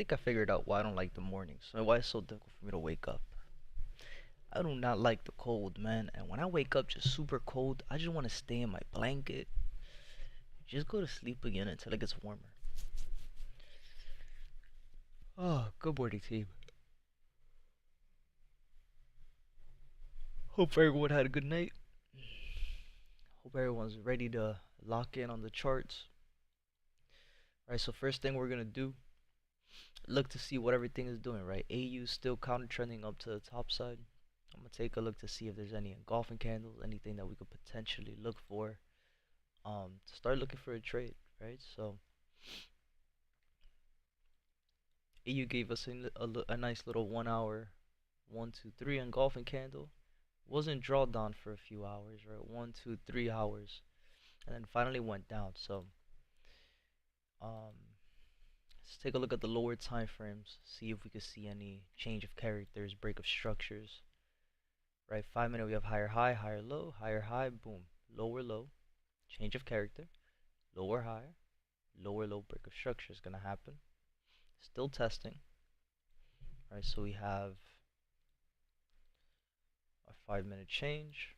think I figured out why I don't like the mornings and why it's so difficult for me to wake up. I do not like the cold, man. And when I wake up just super cold, I just want to stay in my blanket, just go to sleep again until it gets warmer. Oh, good morning, team. Hope everyone had a good night. Hope everyone's ready to lock in on the charts. Alright, so first thing we're gonna do, look to see what everything is doing, right? AU still counter trending up to the top side. I'm gonna take a look to see if there's any engulfing candles, anything that we could potentially look for to start looking for a trade, right? So AU gave us a nice little 1 hour 1, 2, 3 engulfing candle. Wasn't drawdown for a few hours, right? 1, 2, 3 hours, and then finally went down. So um let's take a look at the lower time frames, see if we could see any change of characters, break of structures. Right, 5 minute we have higher high, higher low, higher high, boom, lower low, change of character, lower high, lower low, break of structure is gonna happen. Still testing. Right, so we have a 5 minute change.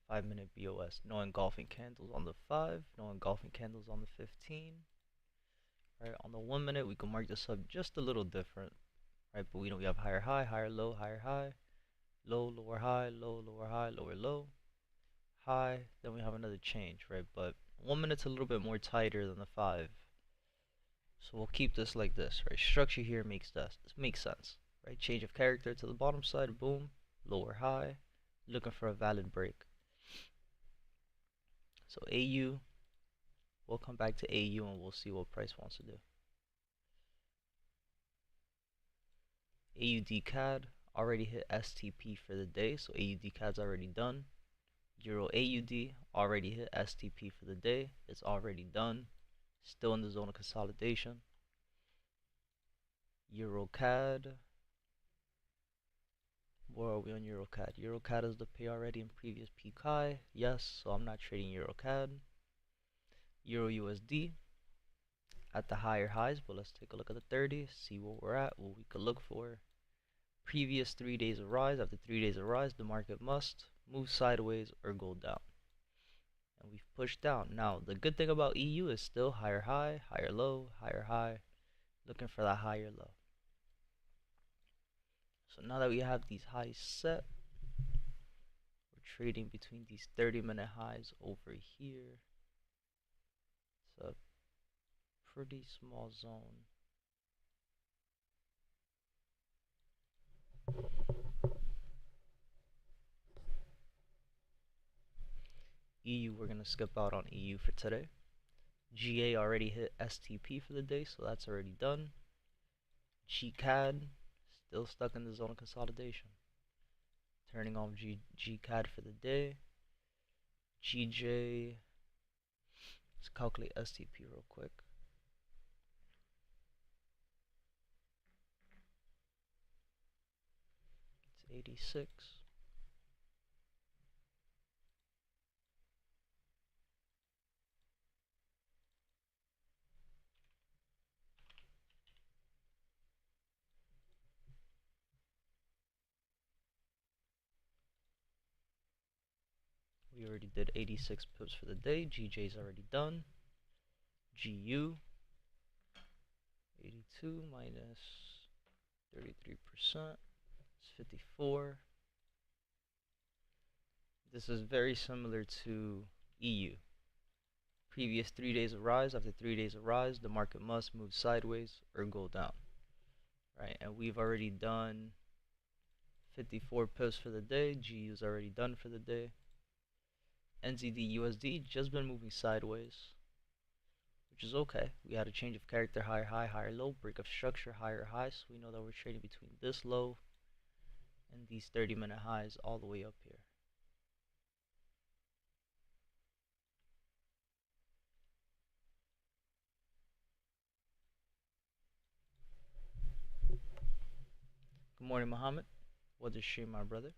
Five-minute BOS. No engulfing candles on the 5, no engulfing candles on the 15. Right, on the 1 minute we can mark this up just a little different. Right, but we know we have higher high, higher low, higher high, low, lower high, low, lower high, lower low, high. Then we have another change, right? But 1 minute's a little bit more tighter than the 5. So we'll keep this like this, right? Structure here makes sense, right? Change of character to the bottom side, boom, lower high, looking for a valid break. So AU, we'll come back to AU and we'll see what price wants to do. AUD CAD already hit STP for the day, so AUD CAD's already done. Euro AUD already hit STP for the day, it's already done. Still in the zone of consolidation. Euro CAD. Where are we on Euro CAD? Euro CAD is the pay already in previous peak high. Yes, so I'm not trading Euro CAD. Euro USD at the higher highs, but let's take a look at the 30, see where we're at, what we could look for. Previous 3 days of rise. After 3 days of rise, the market must move sideways or go down. And we've pushed down. Now, the good thing about EU is still higher high, higher low, higher high, looking for that higher low. So now that we have these highs set, we're trading between these 30-minute highs over here. It's a pretty small zone. EU, we're going to skip out on EU for today. GA already hit STP for the day, so that's already done. GCAD, still stuck in the zone of consolidation. Turning off GCAD for the day. GJ, let's calculate STP real quick. It's 86. We already did 86 pips for the day. GJ's already done. GU, 82 minus 33%. It's 54. This is very similar to EU. Previous 3 days of rise. After 3 days of rise, the market must move sideways or go down. Right, and we've already done 54 pips for the day. GU's already done for the day. NZD USD just been moving sideways. which is okay. We had a change of character, higher high, higher low, break of structure, higher high, so we know that we're trading between this low and these 30-minute highs all the way up here. Good morning, Muhammad. What is stream, my brother?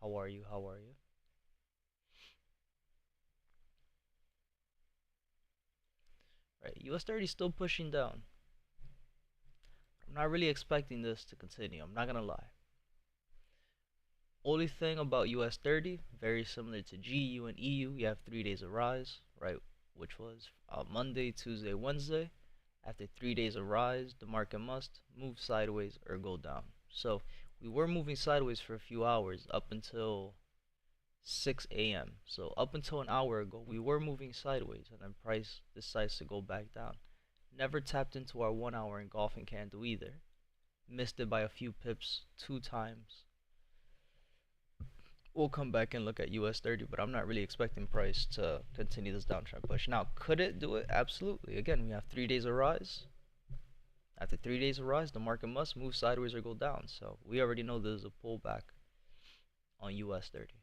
How are you? How are you? Right, US 30 still pushing down. I'm not really expecting this to continue. I'm not gonna lie. Only thing about US 30, very similar to GU and EU, you have 3 days of rise, right? Which was Monday, Tuesday, Wednesday. After 3 days of rise, the market must move sideways or go down. So we were moving sideways for a few hours up until 6 a.m. So up until an hour ago, we were moving sideways, and then price decides to go back down. Never tapped into our 1 hour engulfing candle either. Missed it by a few pips 2 times. We'll come back and look at US 30, but I'm not really expecting price to continue this downtrend push. Now, could it do it? Absolutely. Again, we have 3 days of rise. After 3 days of rise, the market must move sideways or go down. So we already know there's a pullback on US 30.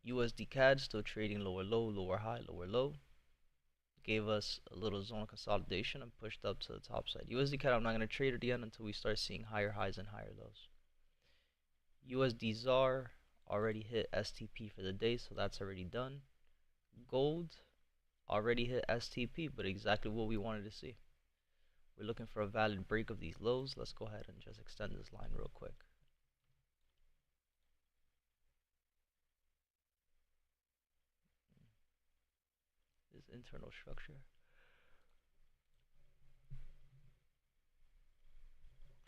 USD CAD still trading lower low, lower high, lower low. Gave us a little zone consolidation and pushed up to the top side. USD CAD, I'm not going to trade it again until we start seeing higher highs and higher lows. USD ZAR already hit STP for the day, so that's already done. Gold already hit STP, but exactly what we wanted to see. We're looking for a valid break of these lows. Let's go ahead and just extend this line real quick. This internal structure.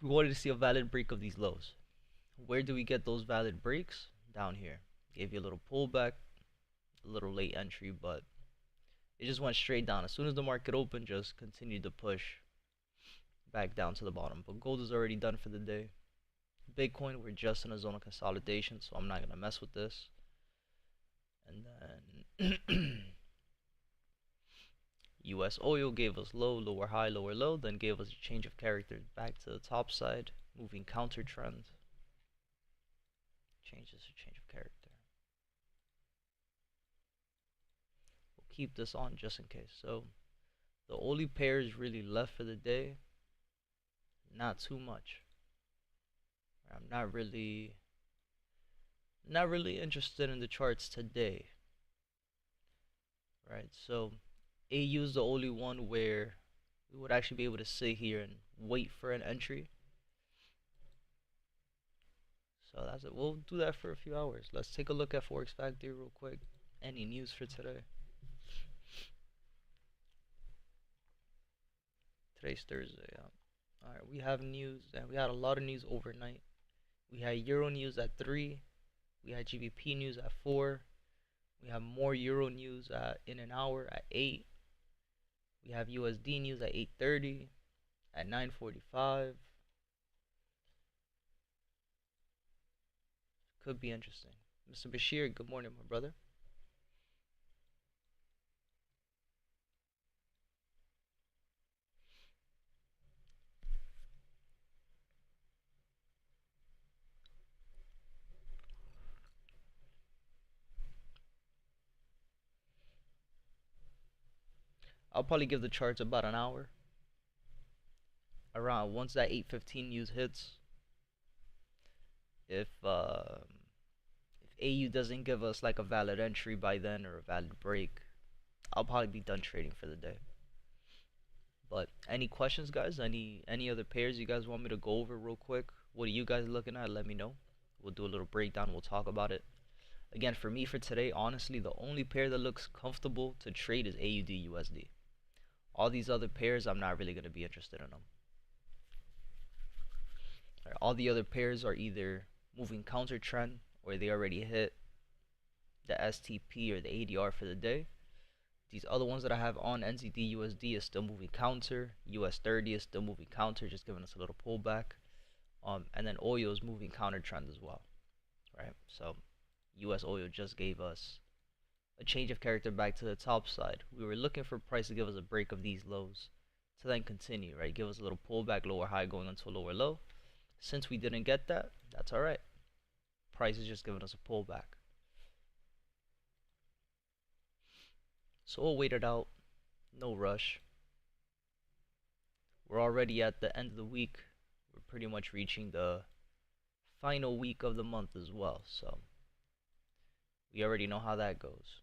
We wanted to see a valid break of these lows. Where do we get those valid breaks? Down here. Gave you a little pullback, a little late entry, but it just went straight down. As soon as the market opened, just continued to push back down to the bottom. But gold is already done for the day. Bitcoin, we're just in a zone of consolidation, so I'm not going to mess with this. And then US oil gave us low, lower high, lower low, then gave us a change of character back to the top side, moving counter trend. Changes to change of character. We'll keep this on just in case. So the only pairs really left for the day, not too much. I'm not really interested in the charts today. Right? So AU is the only one where we would actually be able to sit here and wait for an entry. So that's it. We'll do that for a few hours. Let's take a look at Forex Factory real quick. Any news for today? Today's Thursday. Alright, we have news, and we had a lot of news overnight. We had Euro news at 3. We had GBP news at 4. We have more Euro news in an hour at 8. We have USD news at 8:30, at 9:45. Could be interesting. Mr. Bashir, good morning, my brother. I'll probably give the charts about an hour. Around once that 8:15 news hits, if AU doesn't give us like a valid entry by then or a valid break, I'll probably be done trading for the day. But any questions, guys? Any other pairs you guys want me to go over real quick? What are you guys looking at? Let me know. We'll do a little breakdown. We'll talk about it. Again, for me for today, honestly, the only pair that looks comfortable to trade is AUD USD. All these other pairs, I'm not really going to be interested in them. All the other pairs are either moving counter trend or they already hit the STP or the ADR for the day. These other ones that I have on, NZD USD is still moving counter. US 30 is still moving counter, just giving us a little pullback. And then oil is moving counter trend as well. Right? So US oil just gave us a change of character back to the top side. We were looking for price to give us a break of these lows to then continue, right? Give us a little pullback, lower high going into a lower low. Since we didn't get that, that's all right. Price is just giving us a pullback. So we'll wait it out. No rush. We're already at the end of the week. We're pretty much reaching the final week of the month as well. So we already know how that goes.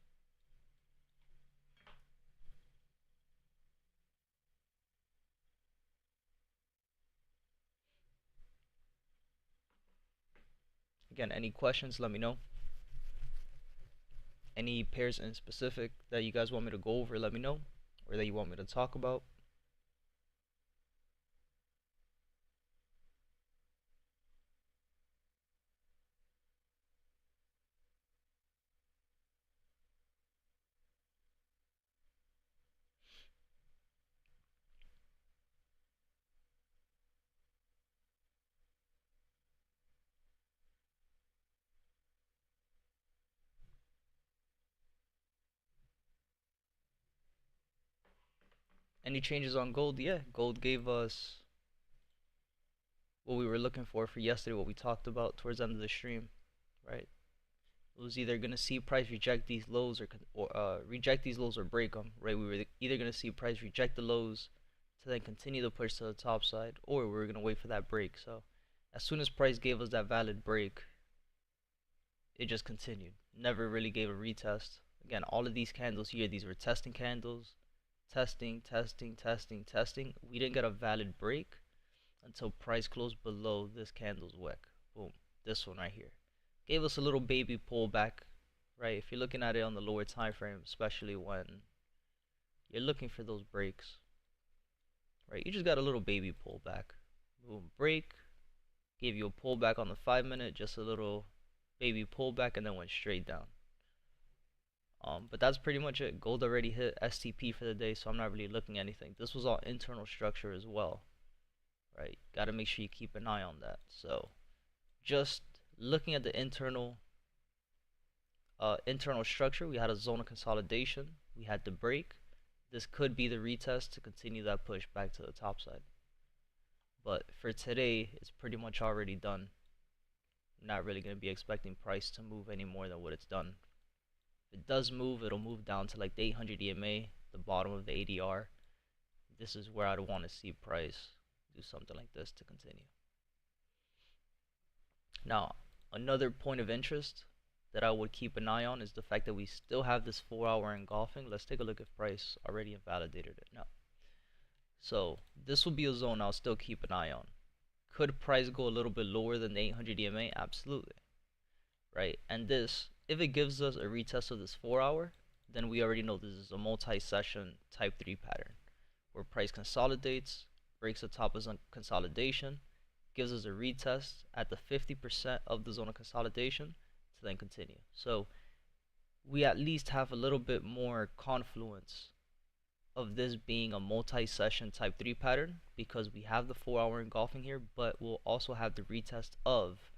Again, any questions, let me know. Any pairs in specific that you guys want me to go over, let me know. Or that you want me to talk about. Any changes on gold? Yeah, gold gave us what we were looking for yesterday, what we talked about towards the end of the stream, right? It was either going to see price reject these lows or reject these lows or break them, right? We were either going to see price reject the lows to then continue the push to the top side, or we were going to wait for that break. So as soon as price gave us that valid break, it just continued. Never really gave a retest. Again, all of these candles here, these were testing candles. Testing, testing, testing, testing. We didn't get a valid break until price closed below this candle's wick. Boom. This one right here. Gave us a little baby pullback, right? If you're looking at it on the lower time frame, especially when you're looking for those breaks, right? You just got a little baby pullback. Boom, break. Gave you a pullback on the 5-minute, just a little baby pullback, and then went straight down. But that's pretty much it. Gold already hit STP for the day, so I'm not really looking at anything. This was all internal structure as well, right? Got to make sure you keep an eye on that. So just looking at the internal structure, we had a zone of consolidation. We had the break. This could be the retest to continue that push back to the top side. But for today, it's pretty much already done. I'm not really going to be expecting price to move any more than what it's done. If it does move, it'll move down to like the 800 EMA, the bottom of the ADR. This is where I'd want to see price do something like this to continue. Now, another point of interest that I would keep an eye on is the fact that we still have this 4-hour engulfing. Let's take a look if price already invalidated it. No. So this will be a zone I'll still keep an eye on. Could price go a little bit lower than the 800 EMA? Absolutely. Right? And this, if it gives us a retest of this 4-hour, then we already know this is a multi-session type 3 pattern where price consolidates, breaks the top of consolidation, gives us a retest at the 50% of the zone of consolidation to then continue. So we at least have a little bit more confluence of this being a multi-session type 3 pattern because we have the 4-hour engulfing here, but we'll also have the retest of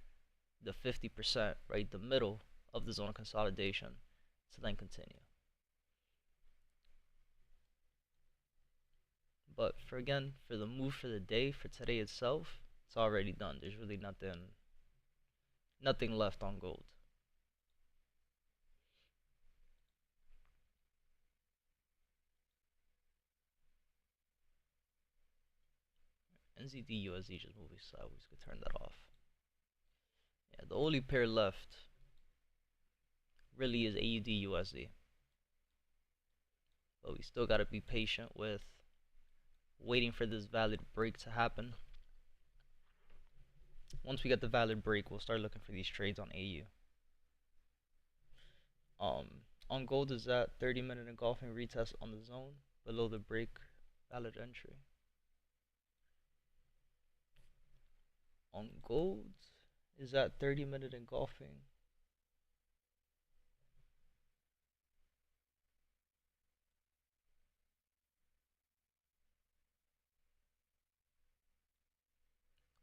the 50%, right, the middle of the zone of consolidation to then continue. But for the move for the day, for today itself, it's already done. There's really nothing left on gold. NZD USD just moving sideways. Could turn that off. Yeah, the only pair left really is AUD USD. But we still gotta be patient with waiting for this valid break to happen. Once we get the valid break, we'll start looking for these trades on AU. On gold is that 30-minute engulfing retest on the zone below the break, valid entry. On gold is that 30-minute engulfing.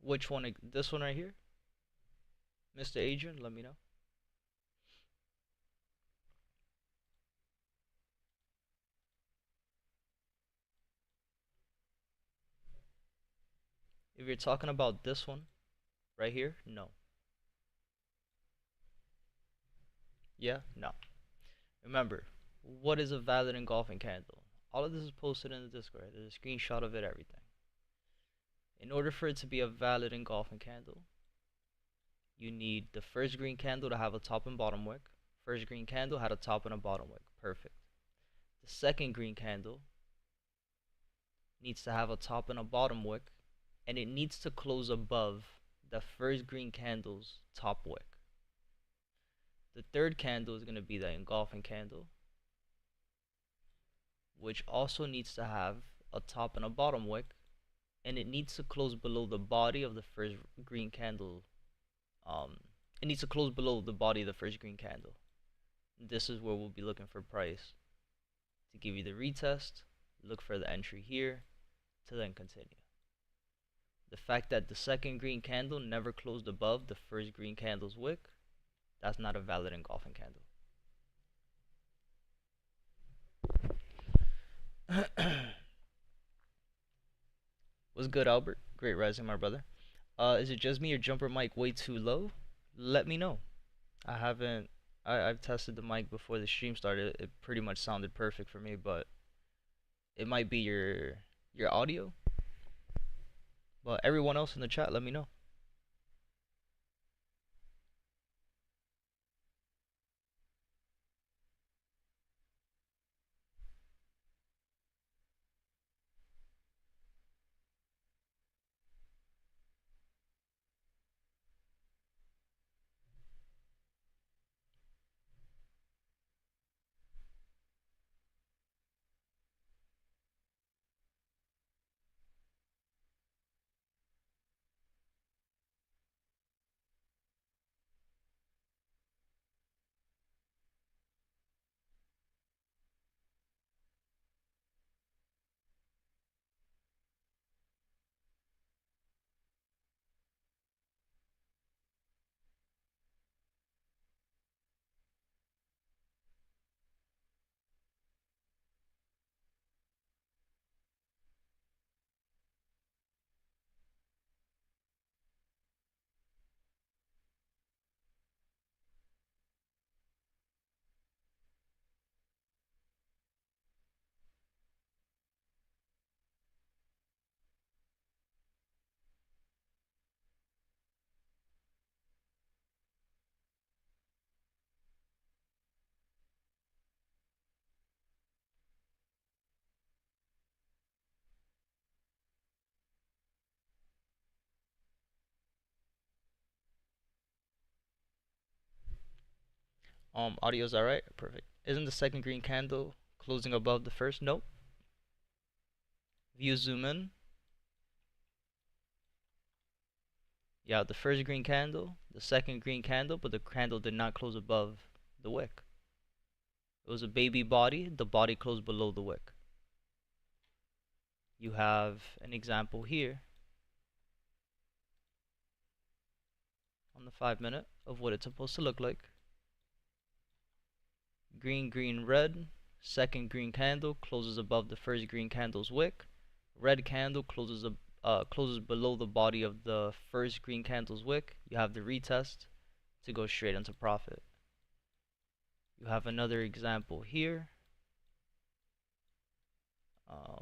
Which one? This one right here? Mr. Adrian, let me know. If you're talking about this one right here, no. Yeah, no. Remember, what is a valid engulfing candle? All of this is posted in the Discord. There's a screenshot of it, everything. In order for it to be a valid engulfing candle, you need the first green candle to have a top and bottom wick. First green candle had a top and a bottom wick. Perfect. The second green candle needs to have a top and a bottom wick, and it needs to close above the first green candle's top wick. The third candle is going to be the engulfing candle, which also needs to have a top and a bottom wick, and it needs to close below the body of the first green candle. It needs to close below the body of the first green candle. This is where we'll be looking for price to give you the retest, look for the entry here, to then continue. The fact that the second green candle never closed above the first green candle's wick, that's not a valid engulfing candle. What's good, Albert? Great rising, my brother. Is it just me or JumpeR mic way too low? Let me know. I've tested the mic before the stream started. It pretty much sounded perfect for me, but it might be your audio. But everyone else in the chat, let me know. Audio's alright? Perfect. Isn't the second green candle closing above the first? Nope. If you zoom in, yeah, the first green candle, the second green candle, but the candle did not close above the wick. It was a baby body, the body closed below the wick. You have an example here on the 5-minute of what it's supposed to look like. Green, green, red. Second green candle closes above the first green candle's wick. Red candle closes below the body of the first green candle's wick. You have the retest to go straight into profit. You have another example here,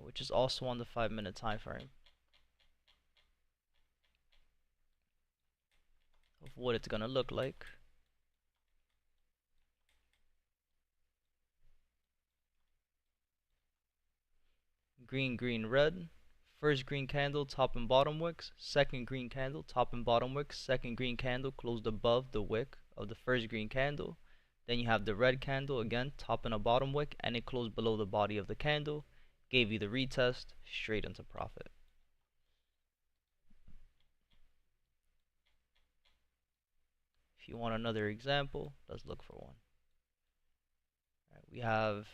which is also on the 5-minute time frame of what it's gonna look like. Green, green, red. First green candle, top and bottom wicks. Second green candle, top and bottom wicks. Second green candle closed above the wick of the first green candle. Then you have the red candle, again, top and a bottom wick, and it closed below the body of the candle. Gave you the retest, straight into profit. If you want another example, let's look for one. Right, we have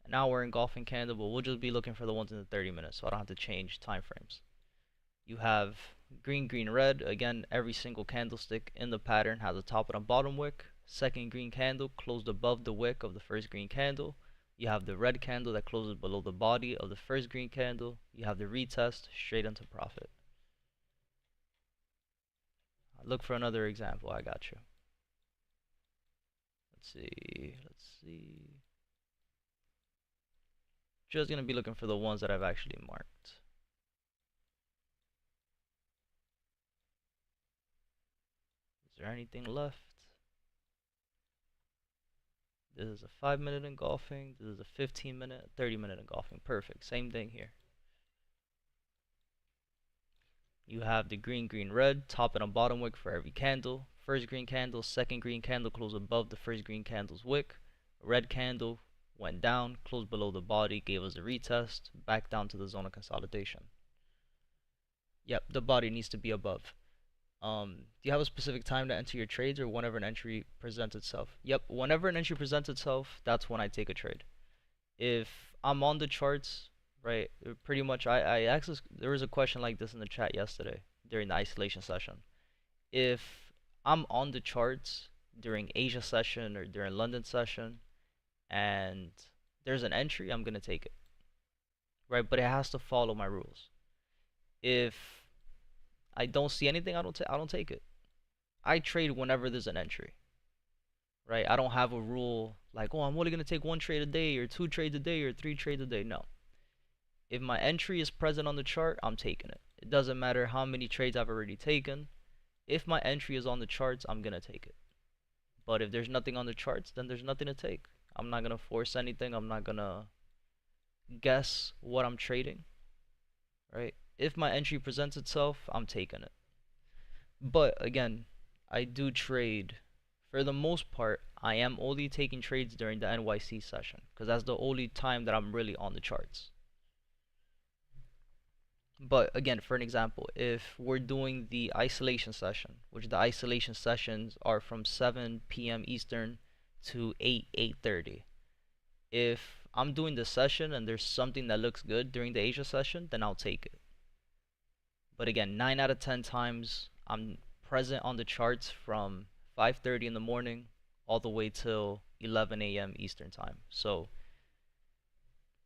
an hour engulfing candle, but we'll just be looking for the ones in the 30 minutes, so I don't have to change time frames. You have green, green, red. Again, every single candlestick in the pattern has a top and a bottom wick. Second green candle closed above the wick of the first green candle. You have the red candle that closes below the body of the first green candle. You have the retest straight into profit. Look for another example. I got you. Let's see. Let's see. Just gonna be looking for the ones that I've actually marked. Is there anything left? This is a 5-minute engulfing. This is a 15-minute, 30-minute engulfing. Perfect. Same thing here. You have the green, green, red, top and a bottom wick for every candle. First green candle, second green candle closed above the first green candle's wick. Red candle went down, closed below the body, gave us a retest, back down to the zone of consolidation. Yep, the body needs to be above. Do you have a specific time to enter your trades or whenever an entry presents itself? Yep, whenever an entry presents itself, that's when I take a trade. If I'm on the charts, right, pretty much I asked this, there was a question like this in the chat yesterday during the isolation session. If I'm on the charts during Asia session or during London session and there's an entry, I'm gonna take it, right? But it has to follow my rules. If I don't see anything, I don't take it. I trade whenever there's an entry, right? I don't have a rule like, oh, I'm only gonna take 1 trade a day or 2 trades a day or 3 trades a day. No. If my entry is present on the chart, I'm taking it. It doesn't matter how many trades I've already taken. If my entry is on the charts, I'm gonna take it. But if there's nothing on the charts, then there's nothing to take. I'm not gonna force anything. I'm not gonna guess what I'm trading, right? If my entry presents itself, I'm taking it. But again, I do trade. For the most part, I am only taking trades during the NYC session because that's the only time that I'm really on the charts. But again, for an example, if we're doing the isolation session, which the isolation sessions are from 7 p.m. Eastern to 8:30. If I'm doing the session and there's something that looks good during the Asia session, then I'll take it. But again, 9 out of 10 times I'm present on the charts from 5:30 in the morning all the way till 11 a.m. Eastern time. So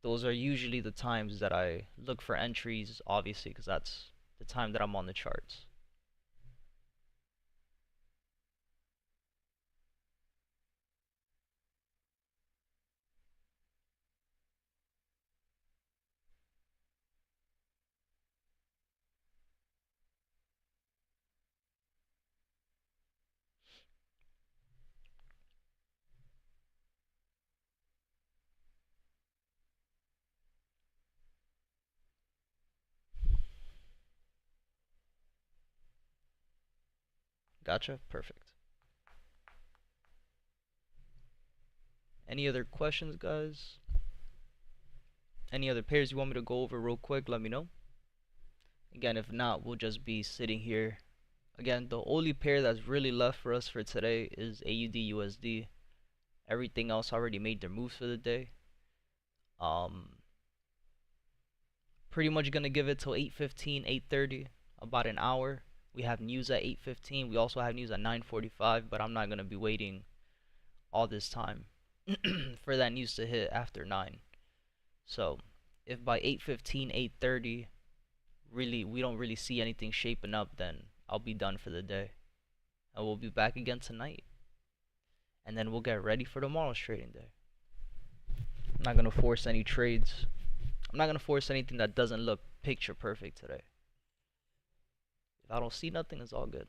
those are usually the times that I look for entries, obviously, because that's the time that I'm on the charts. Gotcha? Perfect. Any other questions, guys? Any other pairs you want me to go over real quick, let me know. Again, if not, we'll just be sitting here. Again, the only pair that's really left for us for today is AUD USD. Everything else already made their moves for the day. Pretty much gonna give it till 8:15, 8:30, about an hour. We have news at 8:15. We also have news at 9:45, but I'm not gonna be waiting all this time for that news to hit after 9. So if by 8:15, 8:30, really we don't really see anything shaping up, then I'll be done for the day, and we'll be back again tonight, and then we'll get ready for tomorrow's trading day. I'm not gonna force any trades. I'm not gonna force anything that doesn't look picture perfect today. If I don't see nothing, it's all good.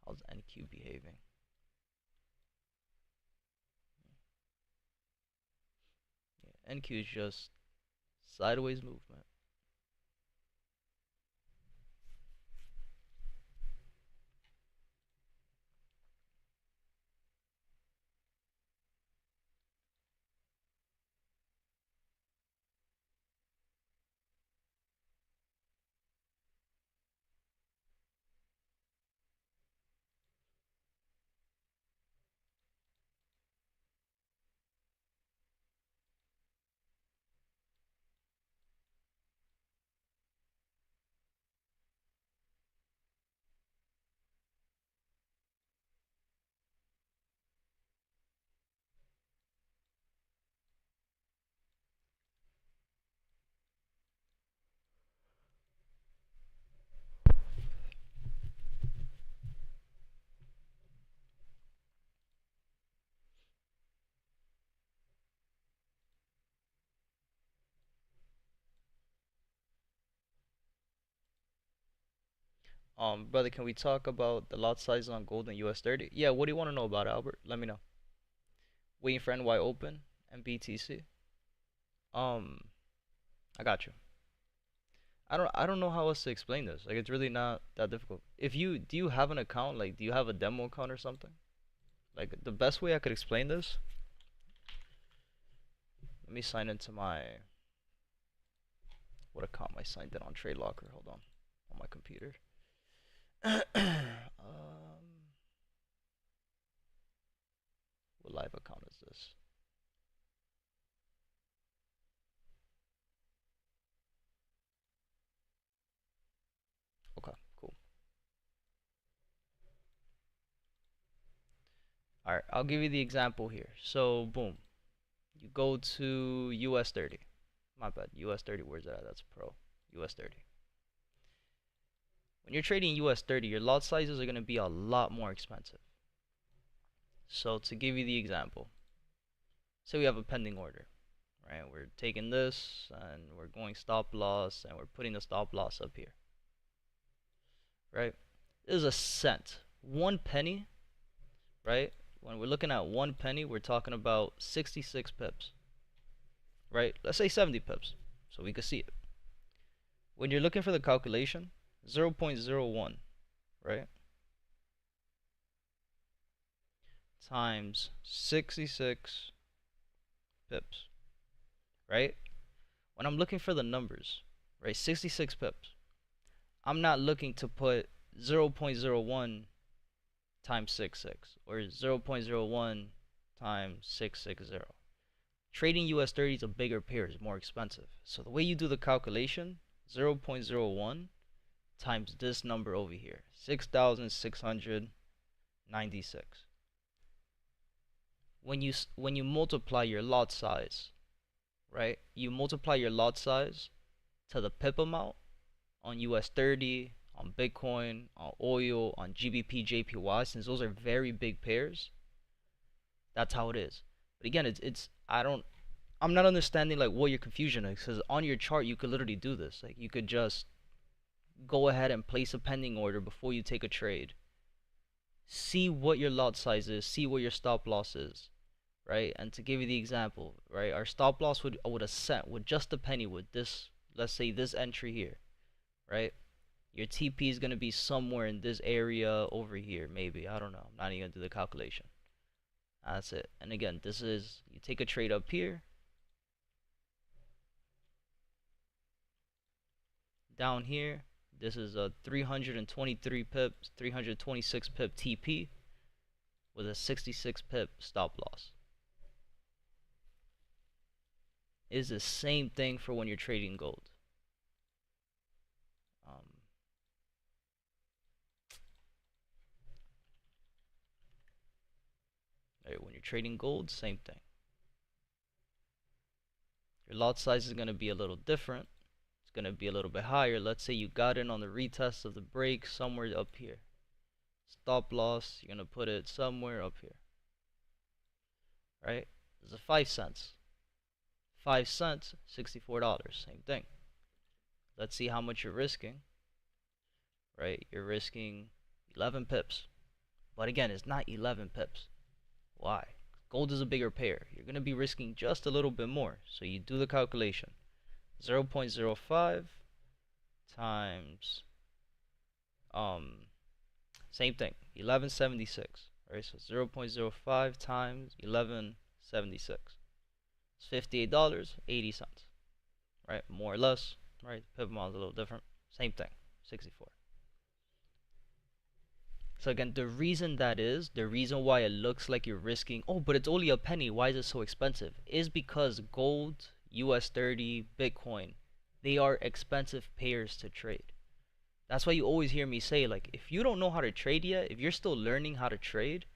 How's NQ behaving? Yeah, NQ is just sideways movement. Brother, can we talk about the lot size on gold and US 30? Yeah, what do you want to know about it, Albert? Let me know. Waiting for NY open and BTC. Um, I got you. I don't know how else to explain this. Like it's really not that difficult. If you do you have an account, like do you have a demo account or something? Like the best way I could explain this, let me sign into my what account am I signed in on Trade Locker? Hold on my computer. What live account is this? Okay, cool. All right, I'll give you the example here. So boom, you go to US 30. My bad, US 30. Where's that? That's pro. US 30. When you're trading US 30, your lot sizes are going to be a lot more expensive. So to give you the example, say we have a pending order, right? We're taking this and we're going stop loss and we're putting the stop loss up here, right? This is a cent. 1 penny, right? When we're looking at 1 penny, we're talking about 66 pips, right? Let's say 70 pips so we could see it. When you're looking for the calculation, 0.01, right? Times 66 pips, right? When I'm looking for the numbers, right, 66 pips, I'm not looking to put 0.01 times 66 or 0.01 times 660. Trading US 30 is a bigger pair, is more expensive. So the way you do the calculation, 0.01 times this number over here, 6,696. When you multiply your lot size, right? You multiply your lot size to the pip amount on US 30, on Bitcoin, on oil, on GBP, JPY, since those are very big pairs. That's how it is. But again, I'm not understanding like what your confusion is, because on your chart you could literally do this. Like you could just go ahead and place a pending order before you take a trade. See what your lot size is, see what your stop loss is, right? And to give you the example, right, our stop loss would a cent, with just a penny, with this, let's say this entry here, right? Your TP is going to be somewhere in this area over here, maybe. I don't know. I'm not even going to do the calculation. That's it. And again, this is, you take a trade up here, down here, this is a 323 pips, 326 pip TP with a 66 pip stop loss. It is the same thing for when you're trading gold. Right, when you're trading gold, same thing. Your lot size is going to be a little different. It's going to be a little bit higher. Let's say you got in on the retest of the break somewhere up here. Stop loss, you're going to put it somewhere up here. Right? This is 5 cents. 5 cents, $64. Same thing. Let's see how much you're risking. Right? You're risking 11 pips. But again, it's not 11 pips. Why? Gold is a bigger pair. You're going to be risking just a little bit more. So you do the calculation. 0.05 times same thing, 1176, right? So 0.05 times 1176. It's $58.80, right? More or less, right? Pip amount is a little different. Same thing, 64. So again, the reason why it looks like you're risking, oh, but it's only a penny, why is it so expensive? Is because gold, US 30, Bitcoin, they are expensive pairs to trade. That's why you always hear me say, like, if you don't know how to trade yet, if you're still learning how to trade,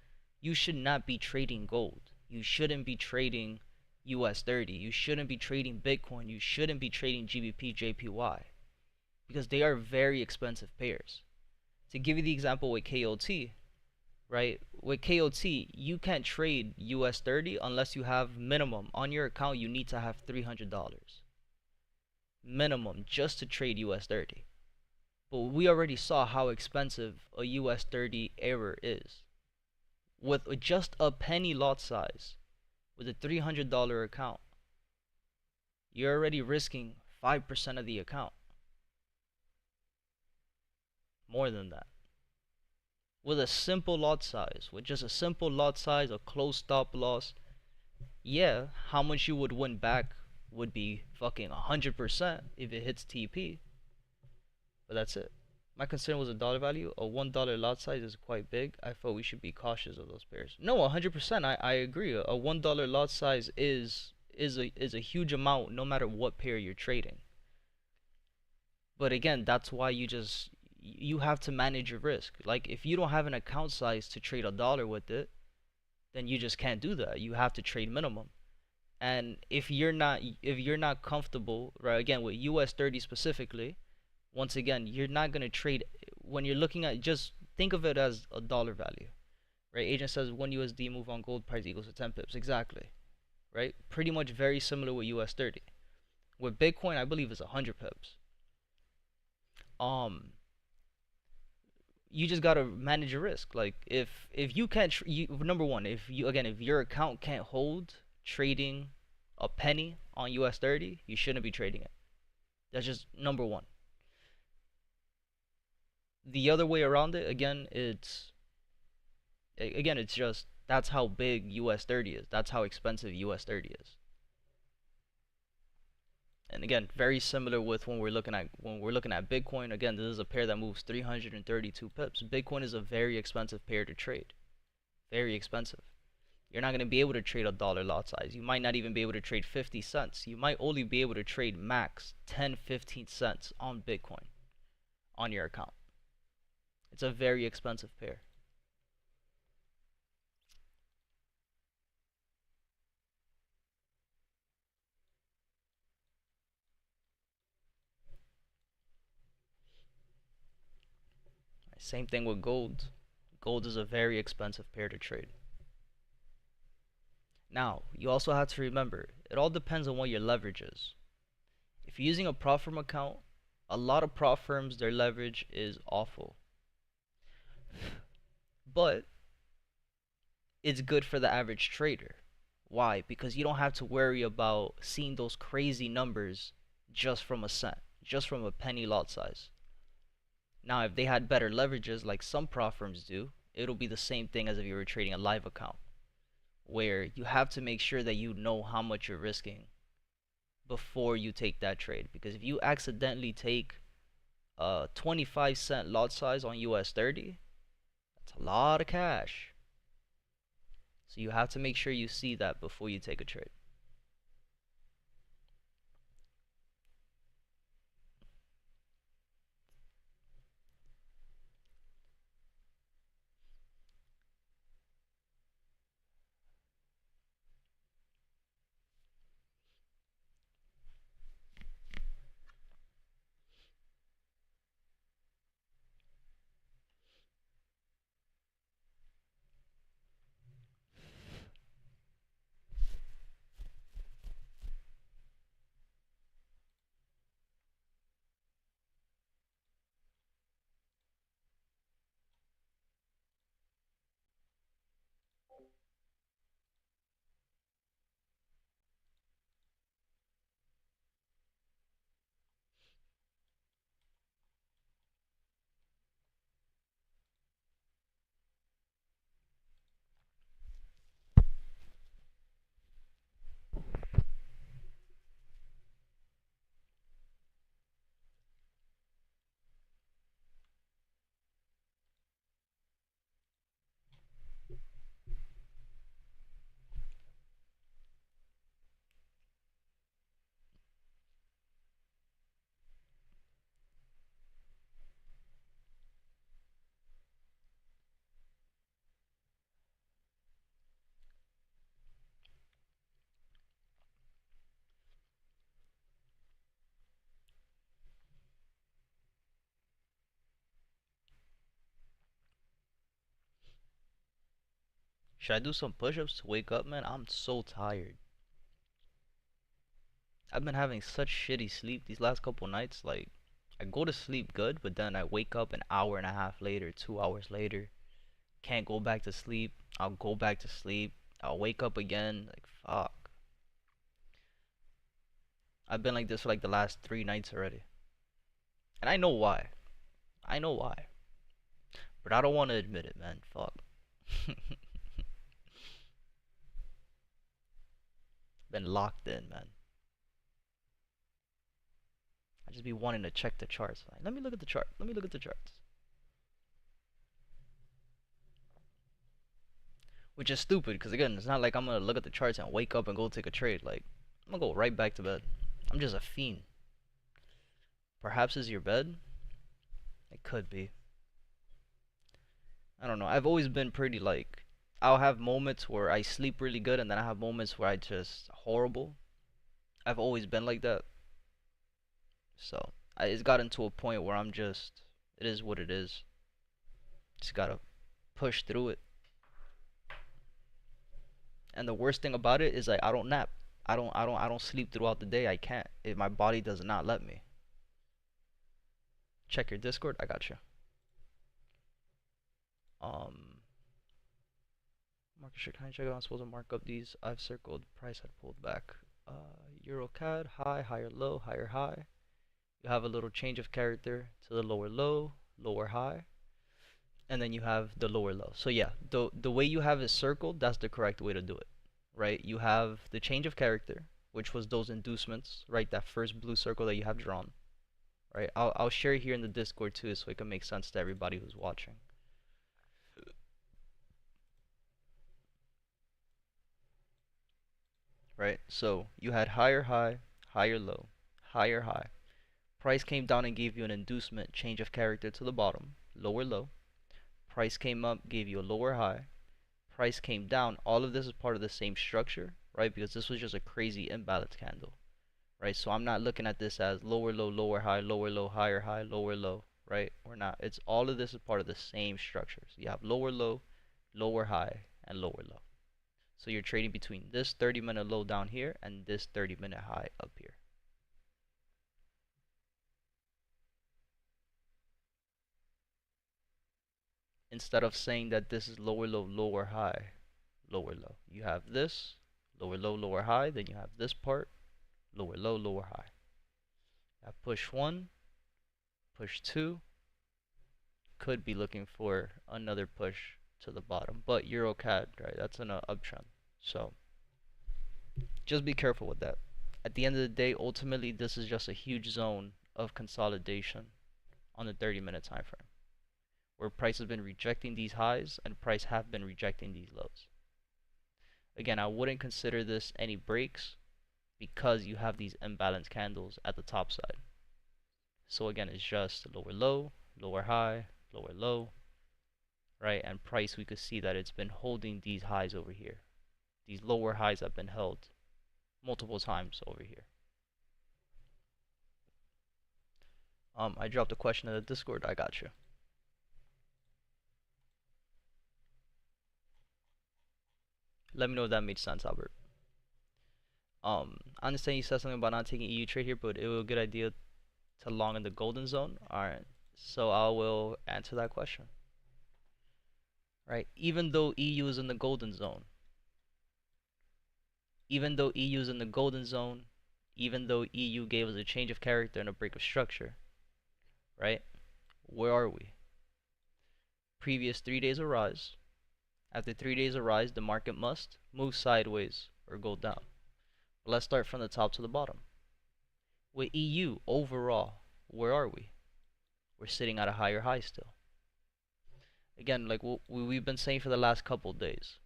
you should not be trading gold. You shouldn't be trading US 30. You shouldn't be trading Bitcoin. You shouldn't be trading GBP, JPY. Because they are very expensive pairs. To give you the example with KOT, right? With KOT, you can't trade US 30 unless you have minimum. On your account, you need to have $300. Minimum just to trade US 30. But we already saw how expensive a US 30 error is. With just a penny lot size, with a $300 account, you're already risking 5% of the account. More than that. With a simple lot size, with just a simple lot size, a closed stop loss, yeah, how much you would win back would be fucking 100% if it hits TP. But that's it. My concern was a dollar value. A $1 lot size is quite big. I thought we should be cautious of those pairs. No, 100%. I agree. A $1 lot size is a huge amount no matter what pair you're trading. But again, that's why you have to manage your risk. Like if you don't have an account size to trade a dollar with it, then you just can't do that. You have to trade minimum. And if you're not comfortable, right, again with US 30 specifically, once again, you're not going to trade when you're looking at, just think of it as a dollar value. Right? Agent says 1 USD move on gold price equals to 10 pips. Exactly. Right? Pretty much very similar with US 30. With Bitcoin, I believe it's 100 pips. Um you just got to manage your risk. Like if you can't number one, if your account can't hold trading a penny on US 30, you shouldn't be trading it. That's just number one. The other way around it, it's just that's how big US 30 is. That's how expensive US 30 is. And again, very similar with when we're looking at Bitcoin. Again, this is a pair that moves 332 pips. Bitcoin is a very expensive pair to trade. Very expensive. You're not going to be able to trade a dollar lot size. You might not even be able to trade 50 cents. You might only be able to trade max 10, 15 cents on Bitcoin on your account. It's a very expensive pair. Same thing with gold. Gold is a very expensive pair to trade. Now, you also have to remember, it all depends on what your leverage is. If you're using a prop firm account, a lot of prop firms, their leverage is awful. But it's good for the average trader. Why? Because you don't have to worry about seeing those crazy numbers just from a cent, just from a penny lot size. Now, if they had better leverages like some prop firms do, it'll be the same thing as if you were trading a live account, where you have to make sure that you know how much you're risking before you take that trade. Because if you accidentally take a 25-cent lot size on US 30, that's a lot of cash. So you have to make sure you see that before you take a trade. Should I do some push-ups to wake up, man? I'm so tired. I've been having such shitty sleep these last couple nights. Like, I go to sleep good, but then I wake up an hour and a half later, 2 hours later, can't go back to sleep. I'll go back to sleep. I'll wake up again. Like, fuck. I've been like this for like the last 3 nights already. And I know why. I know why. But I don't want to admit it, man. Fuck. Been locked in, man. I just be wanting to check the charts. Like, let me look at the chart. Let me look at the charts. Which is stupid, because again, it's not like I'm gonna look at the charts and wake up and go take a trade. Like, I'm gonna go right back to bed. I'm just a fiend. Perhaps is your bed? It could be. I don't know. I've always been pretty like, I'll have moments where I sleep really good, and then I have moments where I just horrible. I've always been like that. So it's gotten to a point where I'm just, it is what it is. Just gotta push through it. And the worst thing about it is like I don't nap. I don't sleep throughout the day. I can't. My body does not let me. Check your Discord. I got you. Market share kind of check out. I'm supposed to mark up these. I've circled. Price had pulled back. Euro CAD high, higher low, higher high. You have a little change of character to the lower low, lower high, and then you have the lower low. So yeah, the way you have it circled, that's the correct way to do it, right? You have the change of character, which was those inducements, right? That first blue circle that you have drawn, right? I'll share it here in the Discord too, so it can make sense to everybody who's watching. Right? So you had higher high, higher low, higher high. Price came down and gave you an inducement, change of character to the bottom, lower low. Price came up, gave you a lower high. Price came down. All of this is part of the same structure, right? Because this was just a crazy imbalance candle, right? So I'm not looking at this as lower low, lower high, lower low, higher high, lower low, right? We're not. It's all of this is part of the same structure. So you have lower low, lower high, and lower low. So you're trading between this 30-minute low down here and this 30-minute high up here. Instead of saying that this is lower low, lower high, lower low. You have this, lower low, lower high, then you have this part, lower low, lower high. You have push 1, push 2, could be looking for another push to the bottom, but Euro CAD, right, that's an uptrend. So just be careful with that. At the end of the day, ultimately, this is just a huge zone of consolidation on the 30-minute time frame, where price has been rejecting these highs and price have been rejecting these lows. Again, I wouldn't consider this any breaks because you have these imbalanced candles at the top side. So again, it's just lower low, lower high, lower low, right? And price, we could see that it's been holding these highs over here. These lower highs have been held multiple times over here. I dropped a question in the Discord. I got you. Let me know if that made sense, Albert. I understand you said something about not taking EU trade here, but it was a good idea to long in the golden zone. Alright, so I will answer that question. Right, even though EU is in the golden zone, even though EU is in the golden zone, even though EU gave us a change of character and a break of structure, right? Where are we? Previous 3 days of rise. After 3 days of rise, the market must move sideways or go down. But let's start from the top to the bottom. With EU overall, where are we? We're sitting at a higher high still. Again, like we've been saying for the last couple days,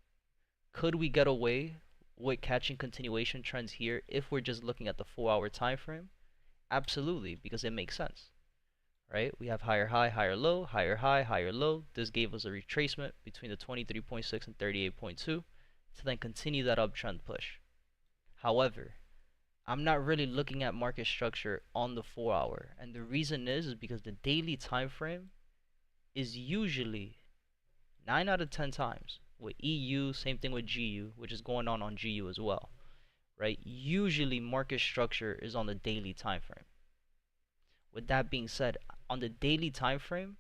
could we get away with catching continuation trends here if we're just looking at the 4-hour time frame? Absolutely, because it makes sense, right? We have higher high, higher low, higher high, higher low. This gave us a retracement between the 23.6 and 38.2 to then continue that uptrend push. However, I'm not really looking at market structure on the 4-hour, and the reason is because the daily time frame is usually 9 out of 10 times with EU, same thing with GU, which is going on GU as well, right? Usually market structure is on the daily time frame. With that being said, on the daily time frame,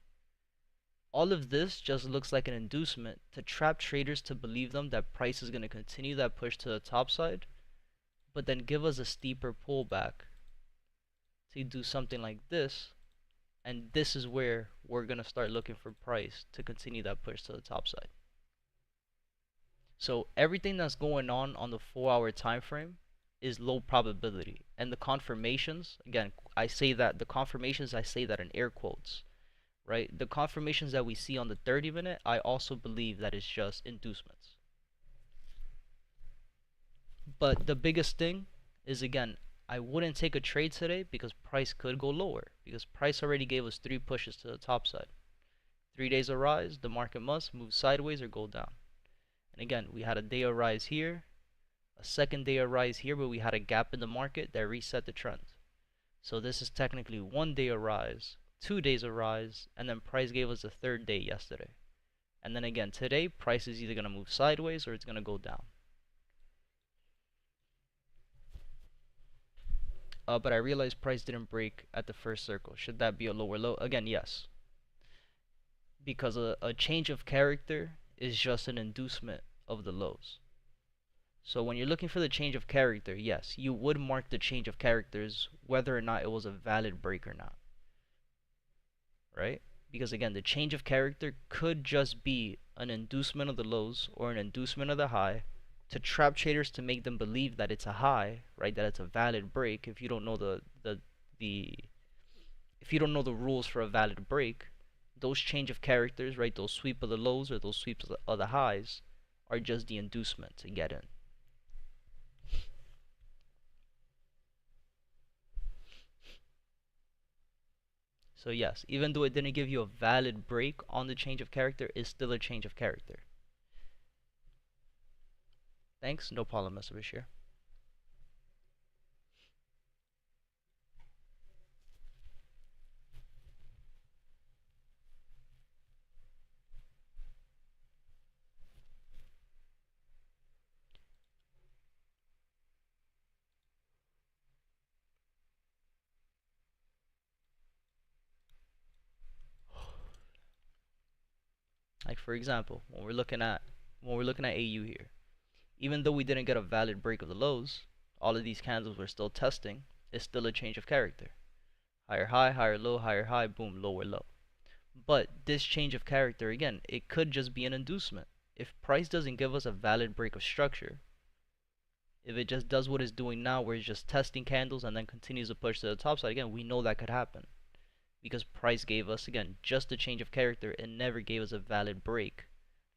all of this just looks like an inducement to trap traders to believe them that price is going to continue that push to the top side, but then give us a steeper pullback to do something like this. And this is where we're going to start looking for price to continue that push to the top side. So everything that's going on the 4-hour time frame is low probability. And the confirmations, again, I say that in air quotes, right? The confirmations that we see on the 30-minute, I also believe that is just inducements. But the biggest thing is, again, I wouldn't take a trade today because price could go lower, because price already gave us 3 pushes to the top side. 3 days of rise, the market must move sideways or go down. And again, we had a day of rise here, a second day of rise here, but we had a gap in the market that reset the trend. So this is technically 1 day of rise, 2 days of rise, and then price gave us a third day yesterday. And then again, today, price is either going to move sideways or it's going to go down. But I realized price didn't break at the first circle. Should that be a lower low? Again, yes. Because a change of character is just an inducement of the lows. So when you're looking for the change of character, yes, you would mark the change of characters whether or not it was a valid break or not. Right? Because again, the change of character could just be an inducement of the lows or an inducement of the high to trap traders to make them believe that it's a high, right? That it's a valid break. If you don't know if you don't know the rules for a valid break, those change of characters, right? Those sweep of the lows or those sweeps of the highs are just the inducement to get in. So yes, even though it didn't give you a valid break on the change of character, it's still a change of character. Thanks, no problem, Mr. Bashir. Like for example, when we're looking at AU here, even though we didn't get a valid break of the lows, all of these candles we're still testing. It's still a change of character. Higher high, higher low, higher high, boom, lower low. But this change of character, again, it could just be an inducement. If price doesn't give us a valid break of structure, if it just does what it's doing now, where it's just testing candles and then continues to push to the top side, again, we know that could happen. Because price gave us, again, just a change of character and never gave us a valid break.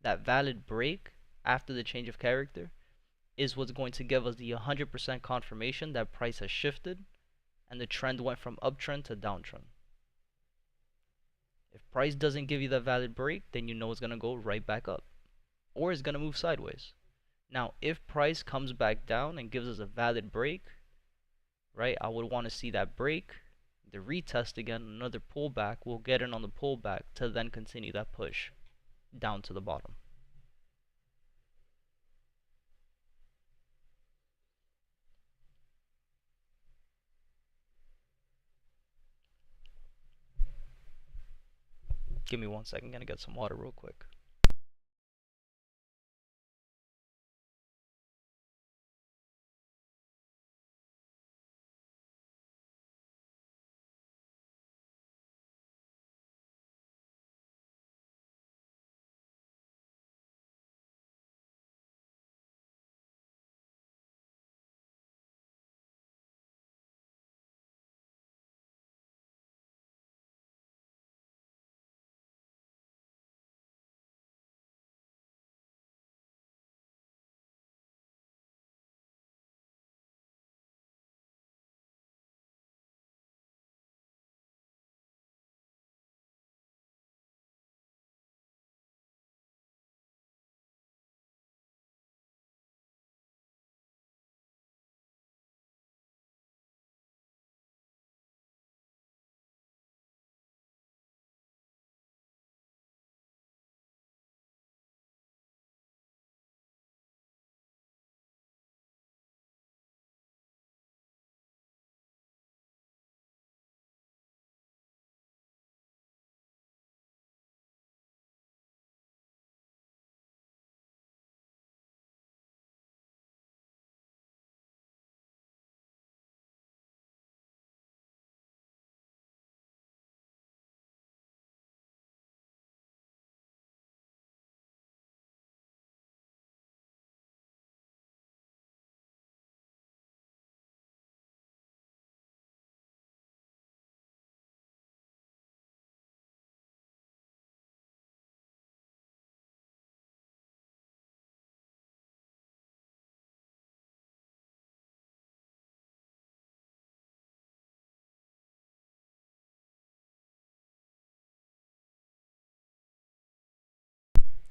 That valid break after the change of character is what's going to give us the 100% confirmation that price has shifted and the trend went from uptrend to downtrend. If price doesn't give you that valid break, then you know it's going to go right back up or it's going to move sideways. Now, if price comes back down and gives us a valid break, right, I would want to see that break, the retest again, another pullback. We'll get in on the pullback to then continue that push down to the bottom. Give me 1 second, gonna get some water real quick.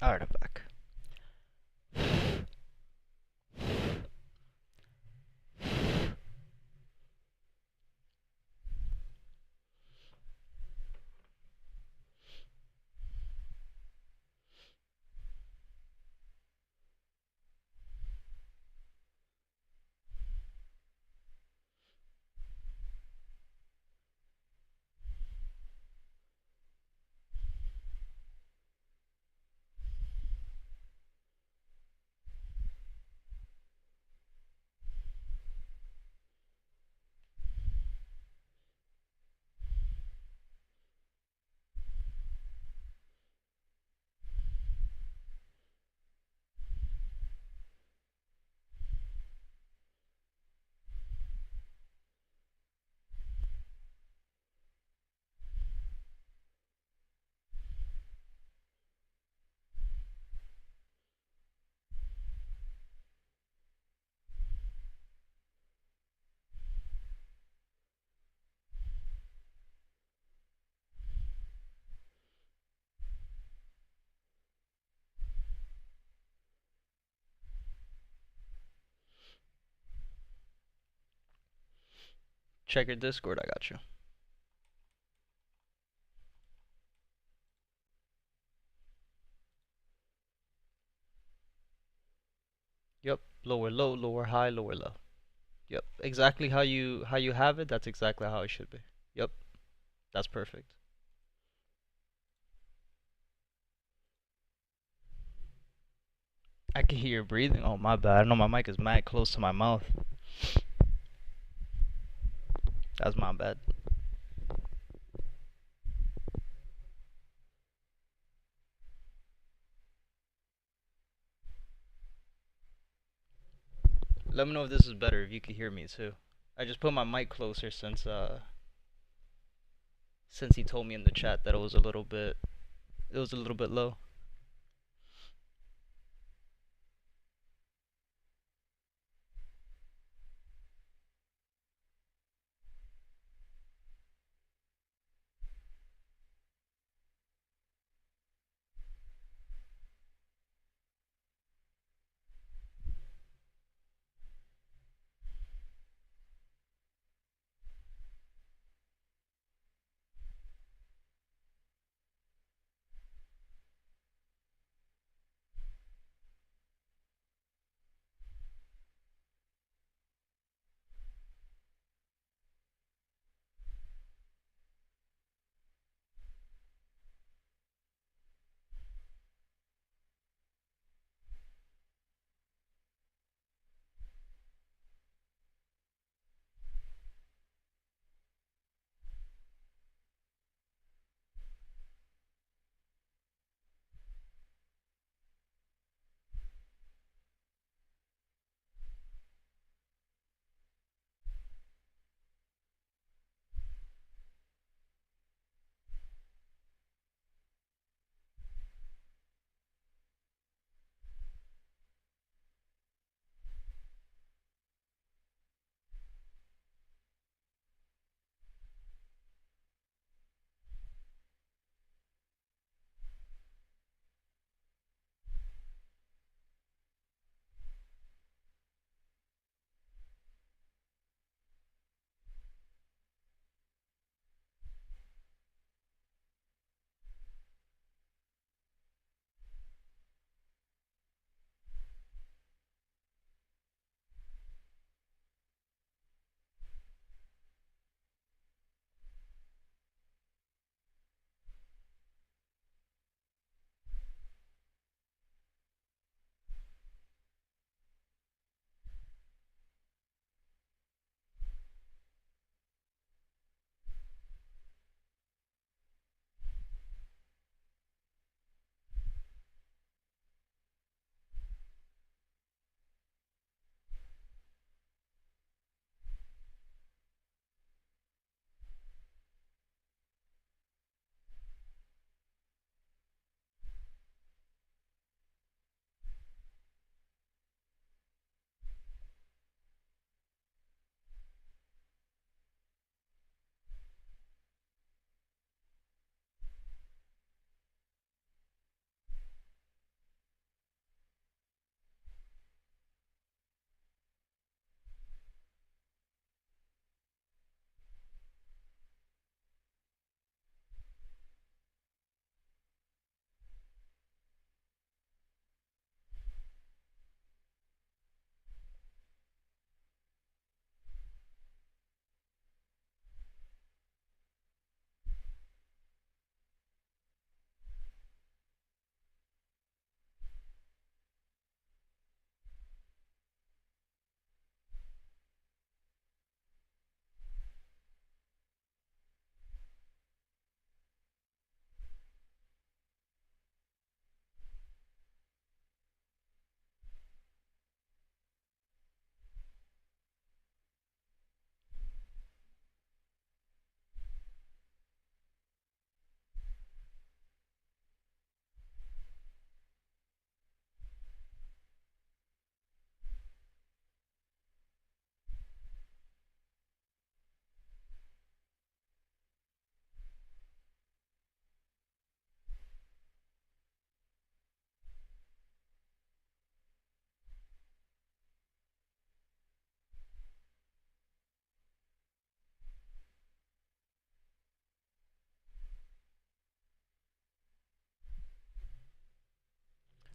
Alright, I'm back. Check your Discord, I got you. Yep, lower low, lower high, lower low. Yep, exactly how you have it, that's exactly how it should be. Yep, that's perfect. I can hear you breathing. Oh, my bad. I know my mic is mad close to my mouth. That's my bad. Let me know if this is better, if you can hear me too. I just put my mic closer since he told me in the chat that it was a little bit low.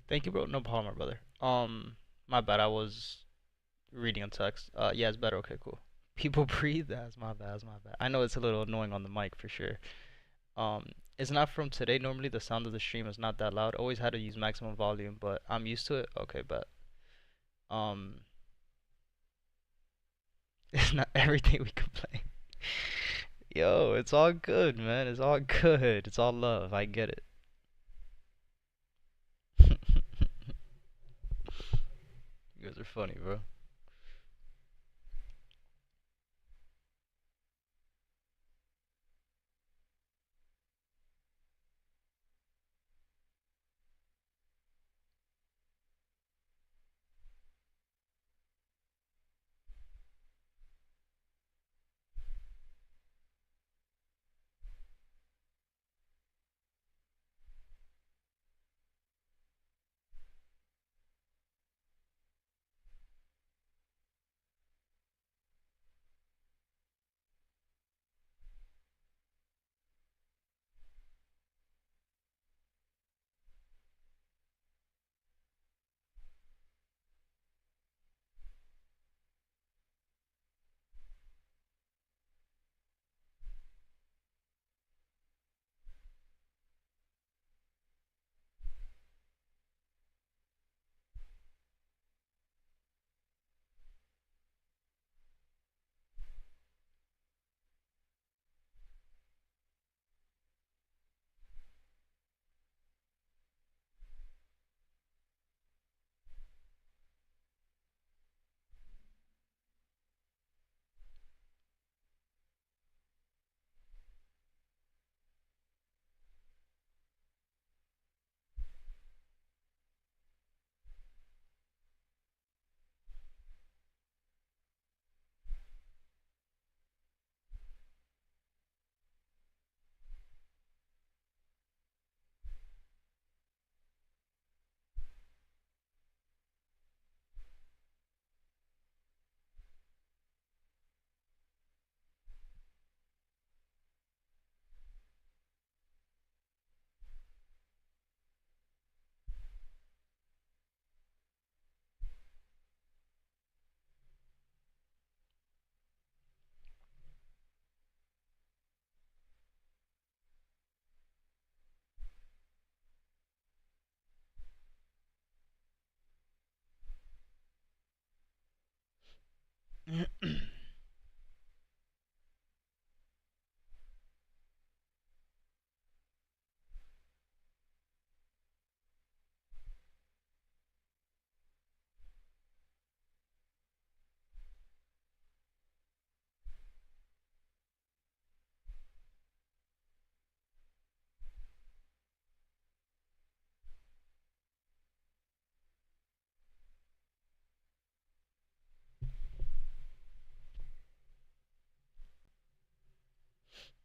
Thank you, bro. No problem, brother. My bad. I was reading a text. Yeah, it's better. Okay, cool. People breathe. That's my bad. That's my bad. I know it's a little annoying on the mic for sure. Um, it's not from today. Normally, the sound of the stream is not that loud. Always had to use maximum volume, but I'm used to it. Okay, but um, it's not everything we complain. Yo, it's all good, man. It's all good. It's all love. I get it. You guys are funny, bro.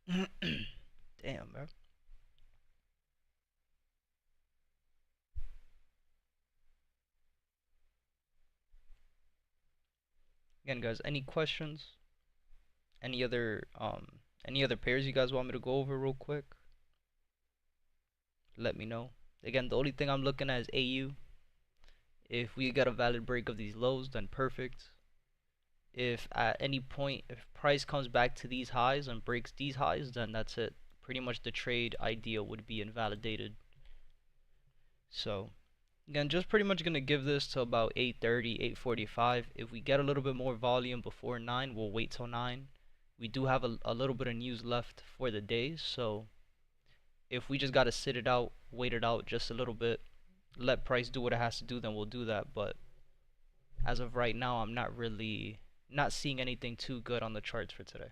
Damn, bro. Again, guys, any questions? Any other pairs you guys want me to go over real quick? Let me know. Again, the only thing I'm looking at is AU. If we get a valid break of these lows, then perfect. If at any point, if price comes back to these highs and breaks these highs, then that's it. Pretty much the trade idea would be invalidated. So, again, just pretty much going to give this to about 8:30, 8:45. If we get a little bit more volume before 9, we'll wait till 9. We do have a little bit of news left for the day, so if we just got to sit it out, wait it out just a little bit, let price do what it has to do, then we'll do that. But as of right now, I'm not seeing anything too good on the charts for today.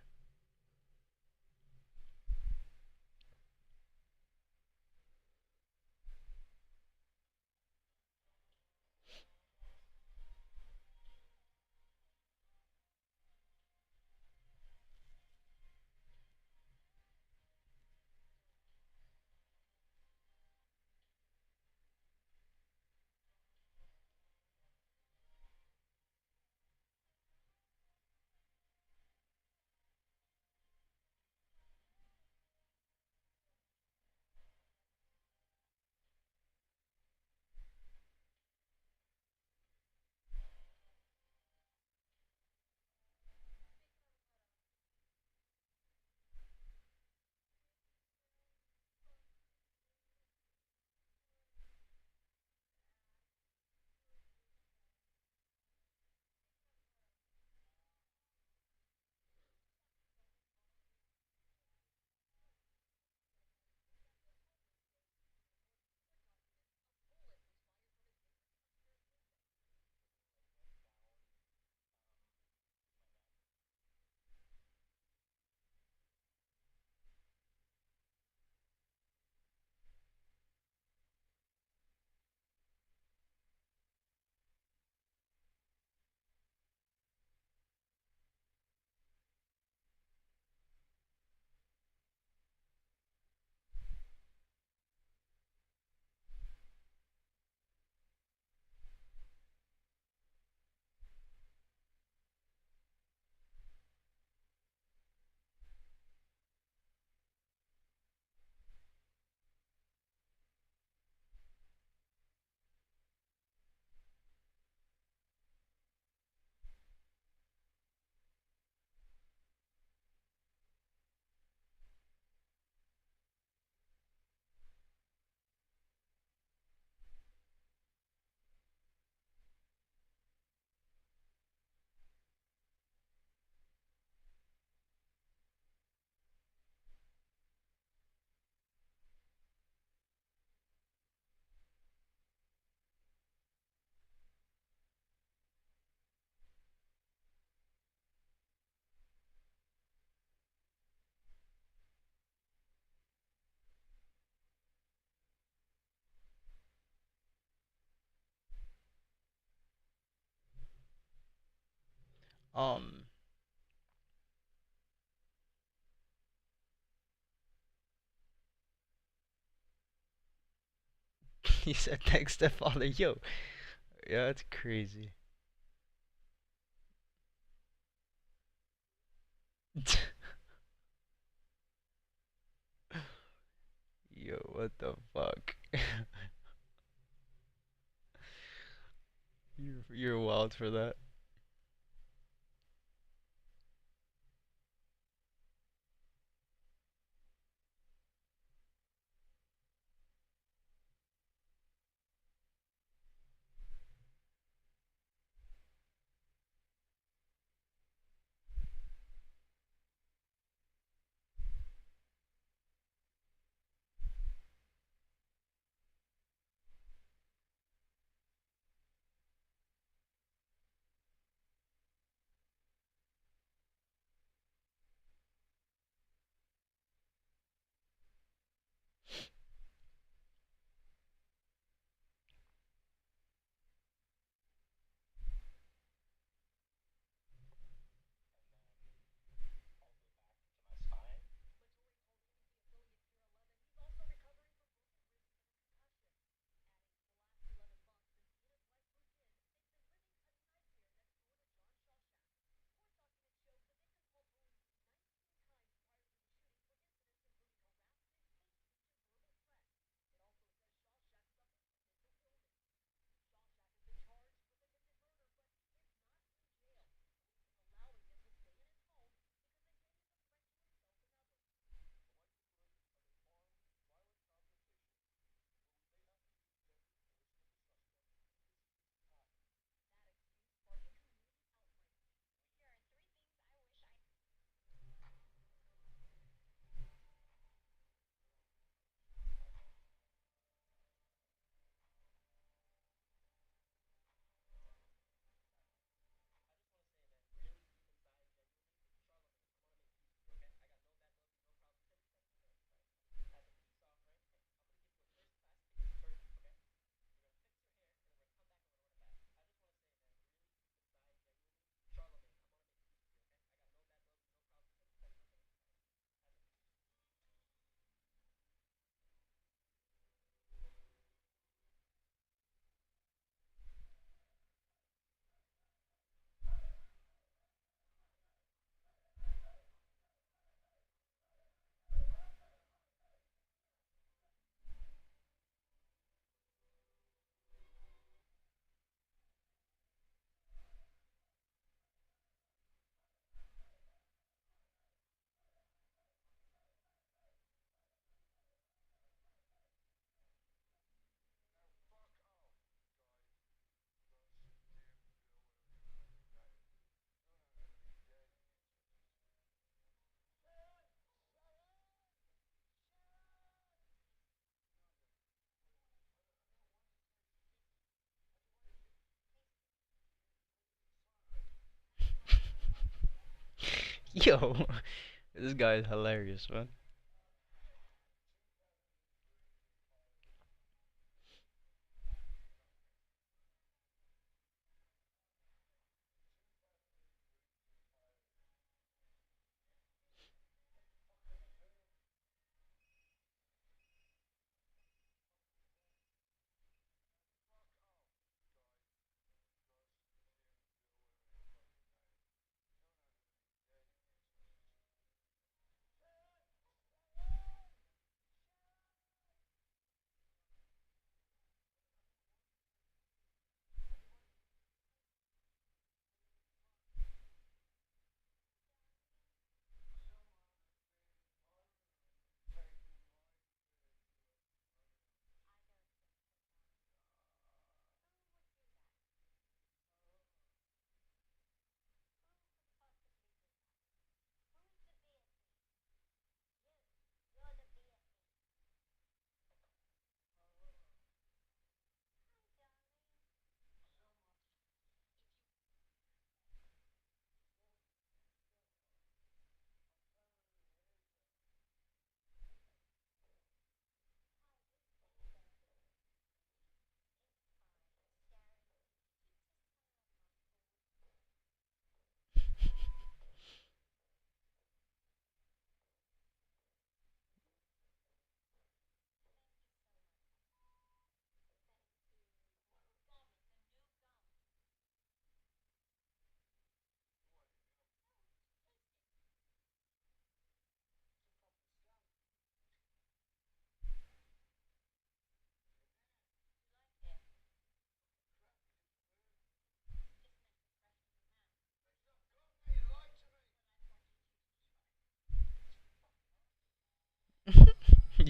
Um, he said next stepfather, yo. Yeah, that's crazy. Yo, what the fuck? You're wild for that. Yo, this guy is hilarious, man.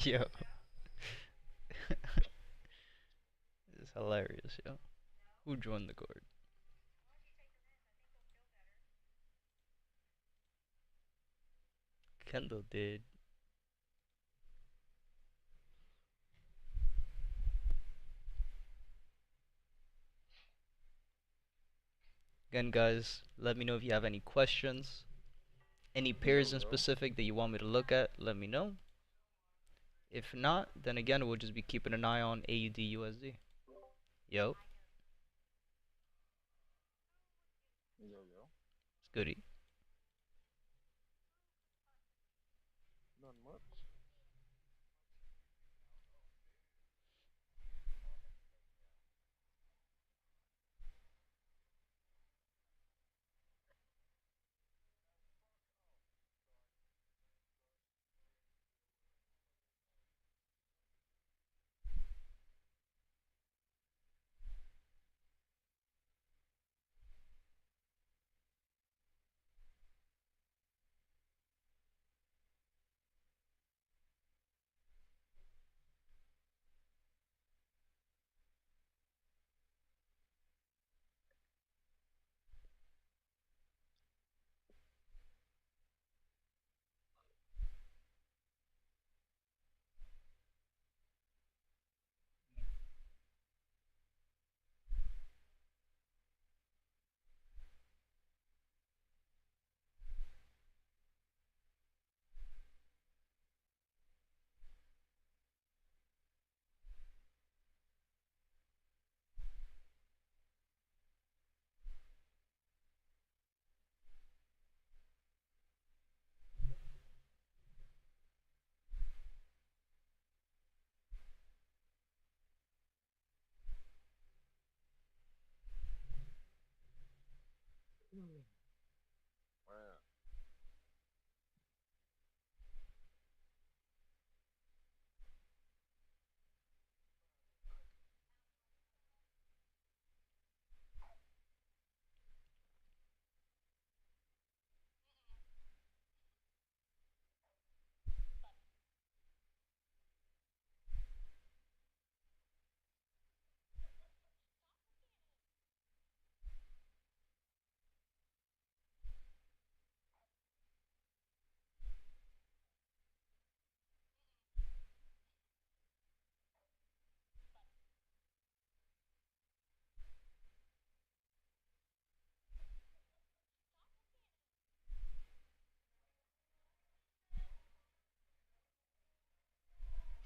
Yo, it's hilarious, yo. Who joined the court? Kendall did. Again, guys, let me know if you have any questions. Any pairs in specific that you want me to look at, let me know. If not, then again, we'll just be keeping an eye on AUD USD. Yo, it's goody.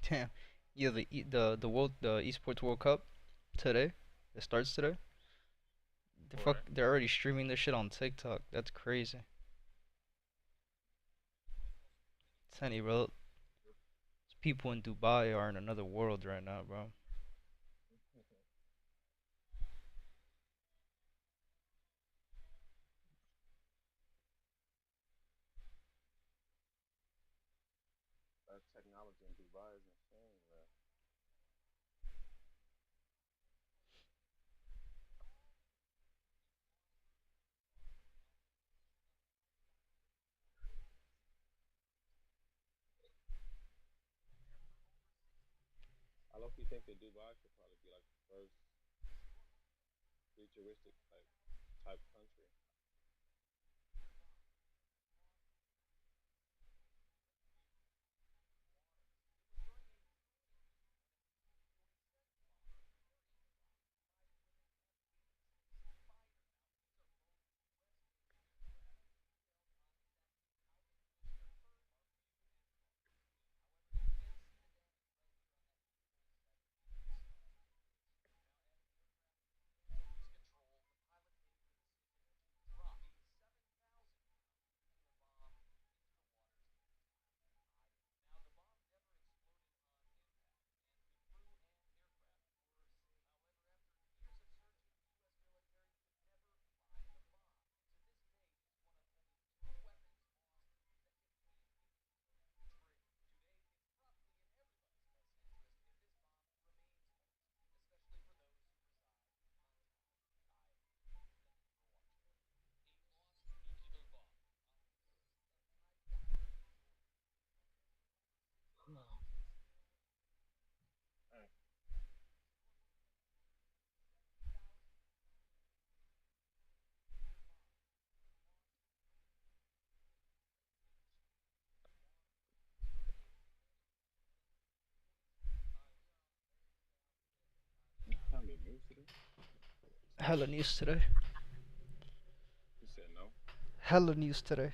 Damn. Yeah, the esports World Cup today. It starts today. They're already streaming this shit on TikTok. That's crazy. Tenny, bro. People in Dubai are in another world right now, bro. Hella news today. Hella news today.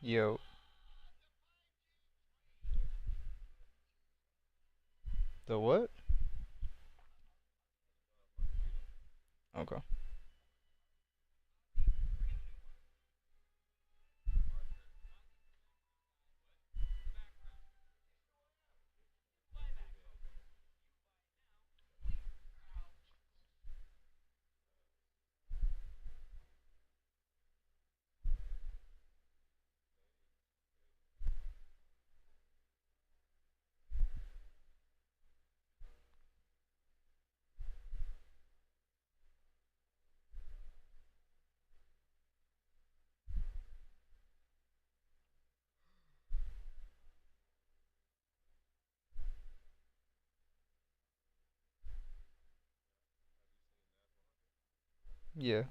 Yo, the what? Okay. Yeah.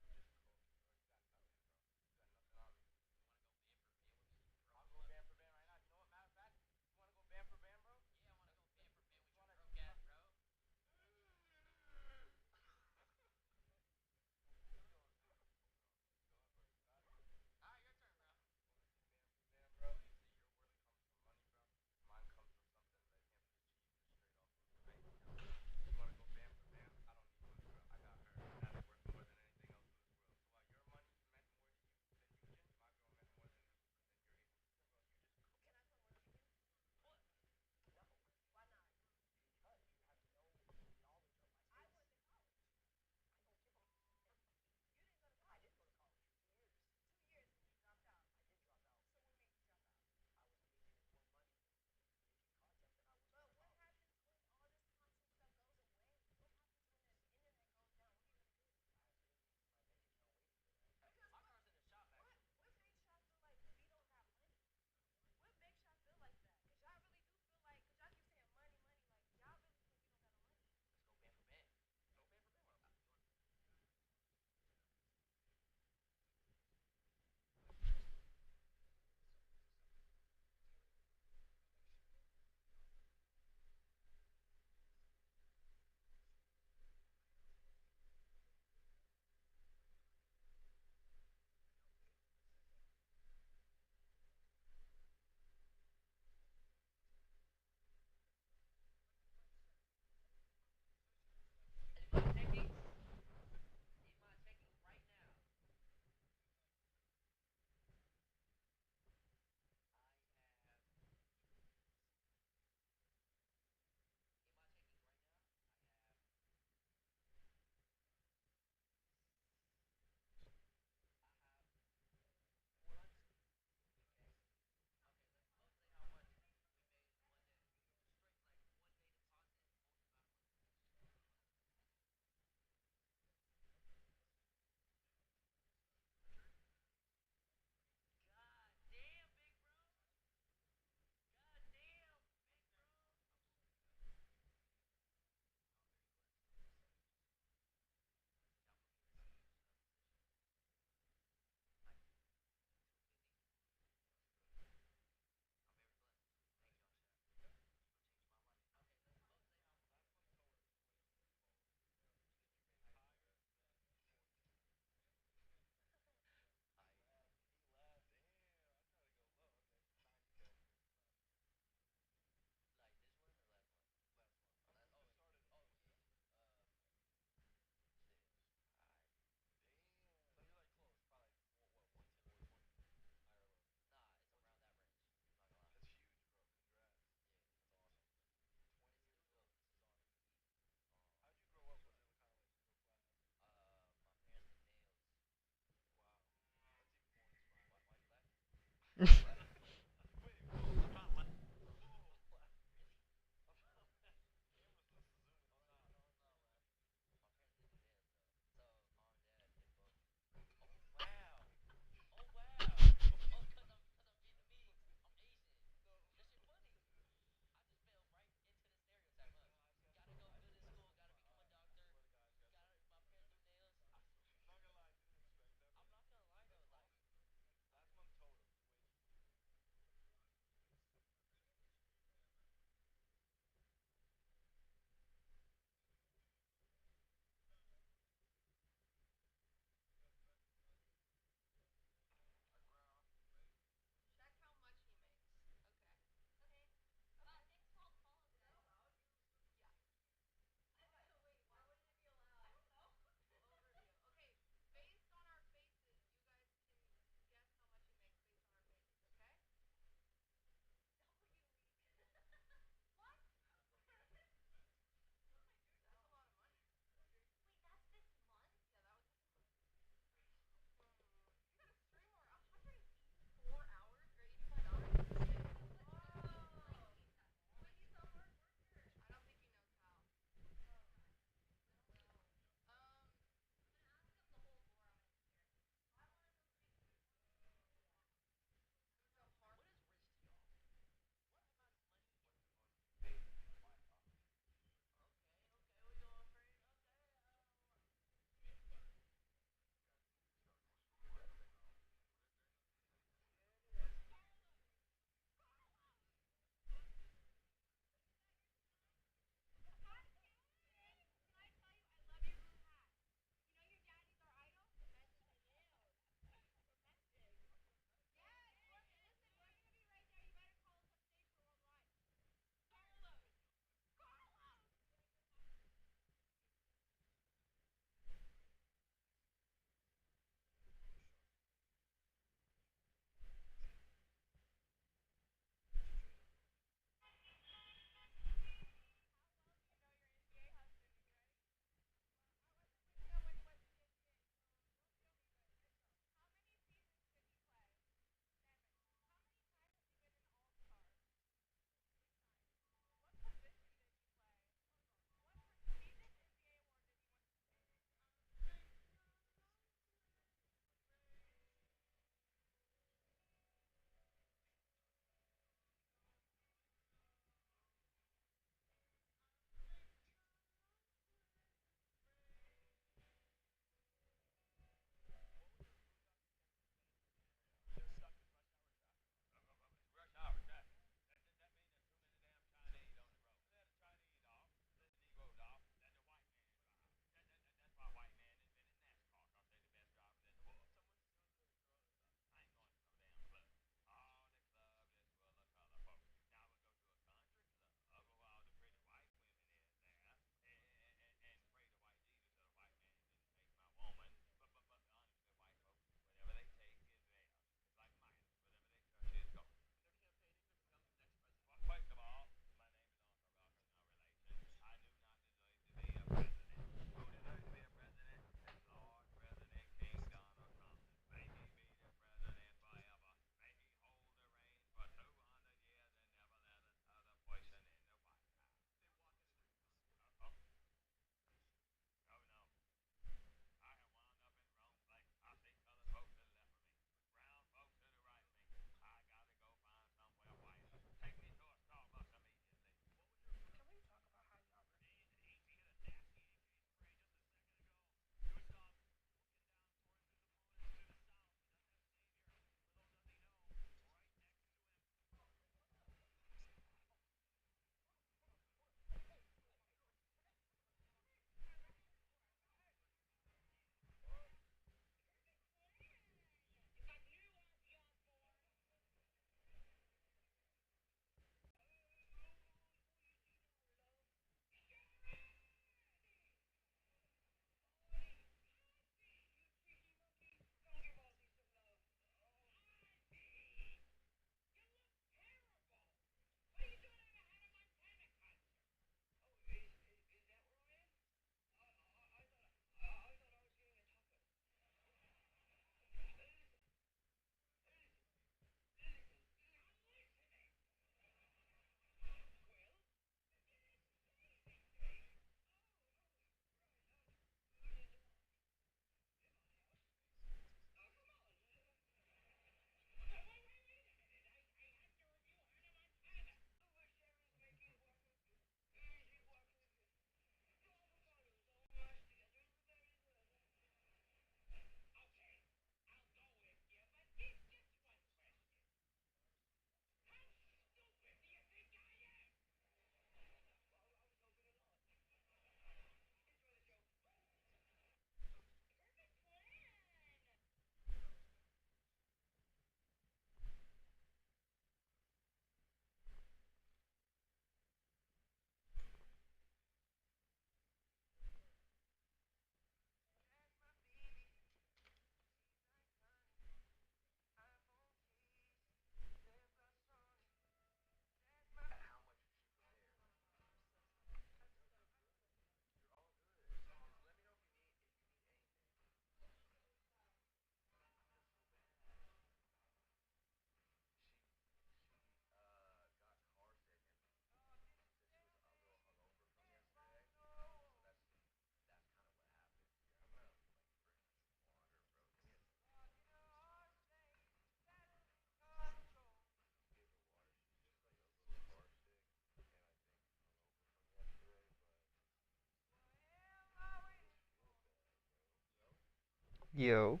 Yo.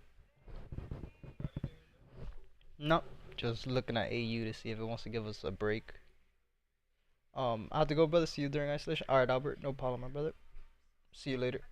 No. Just looking at AU to see if it wants to give us a break. I have to go, brother. See you during isolation. Alright, Albert. No problem, my brother. See you later.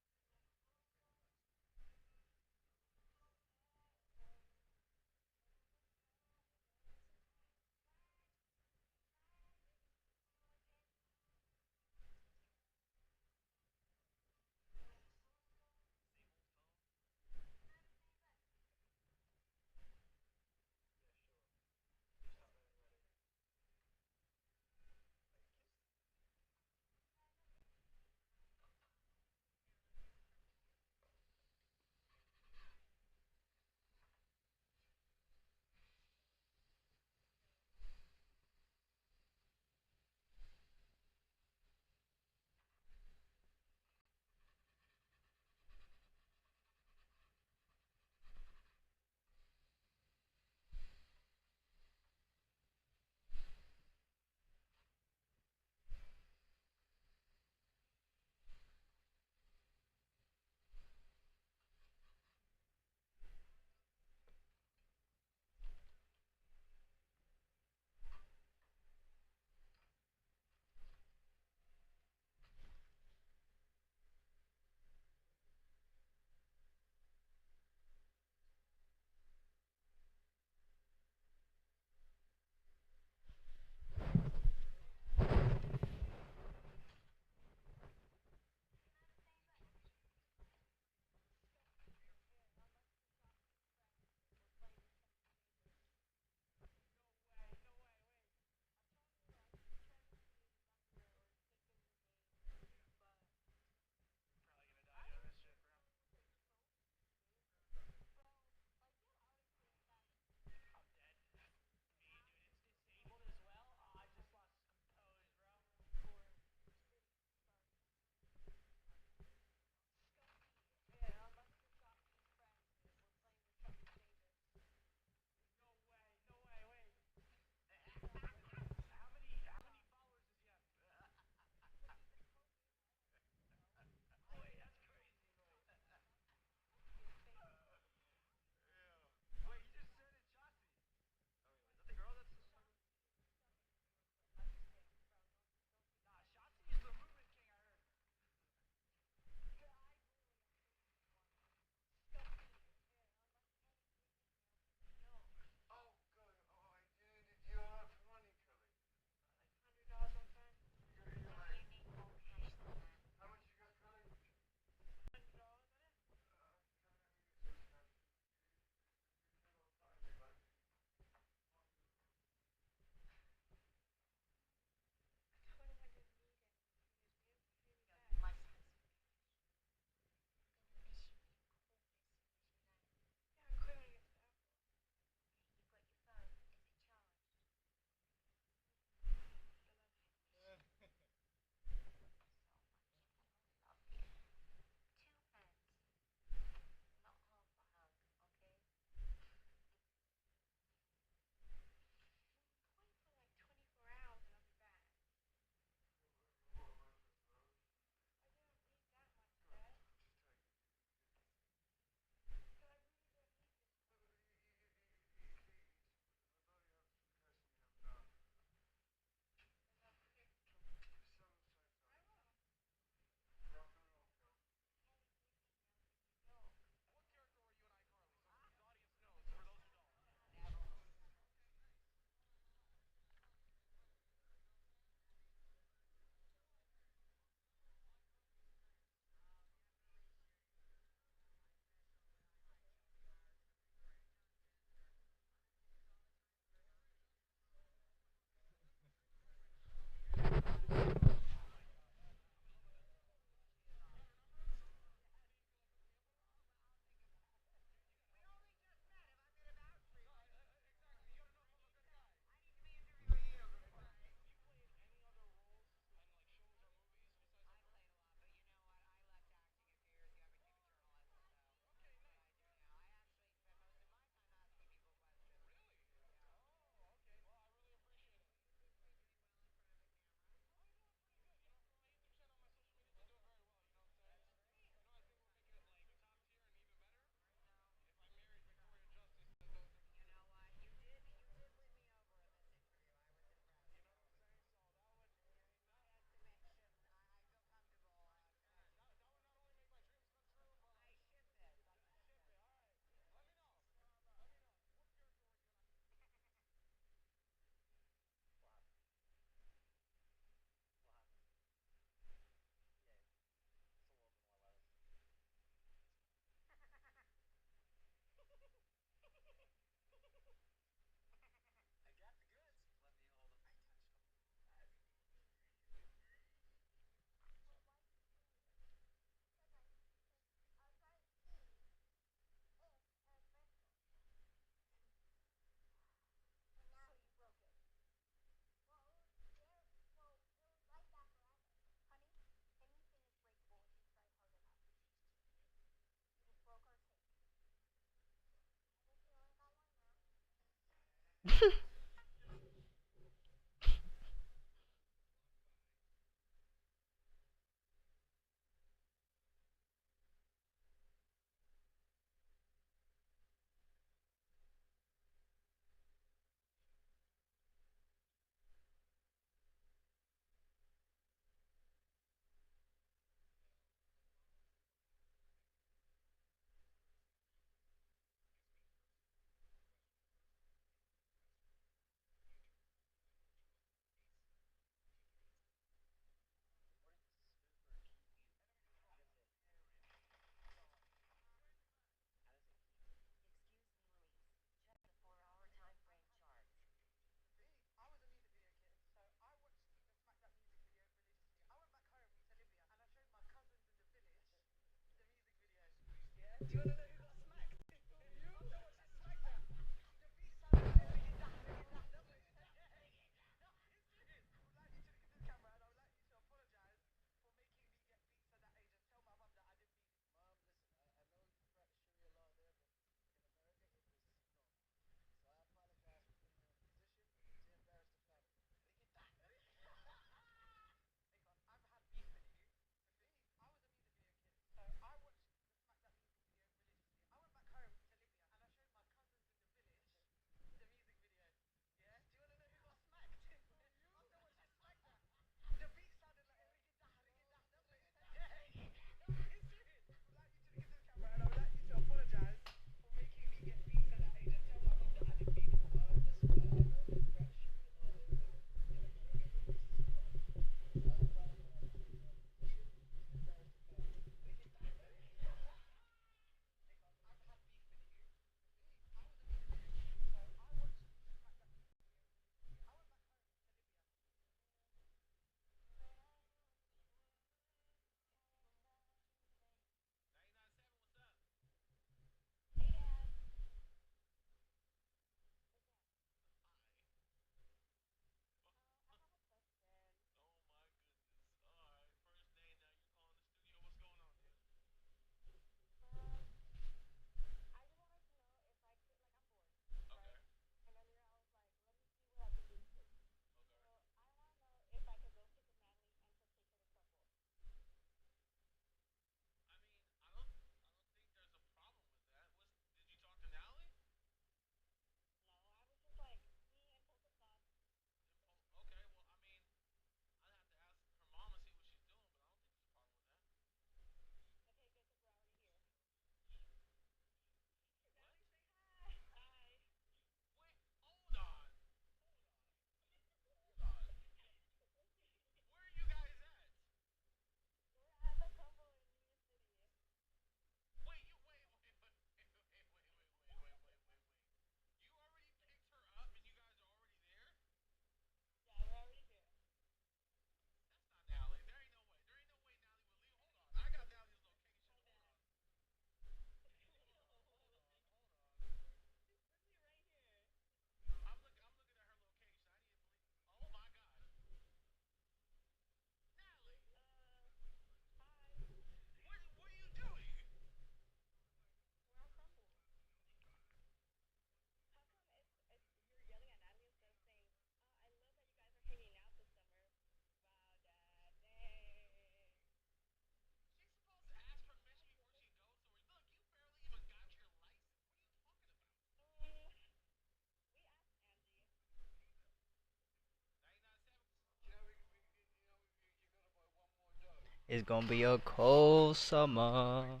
It's gonna be a cold summer.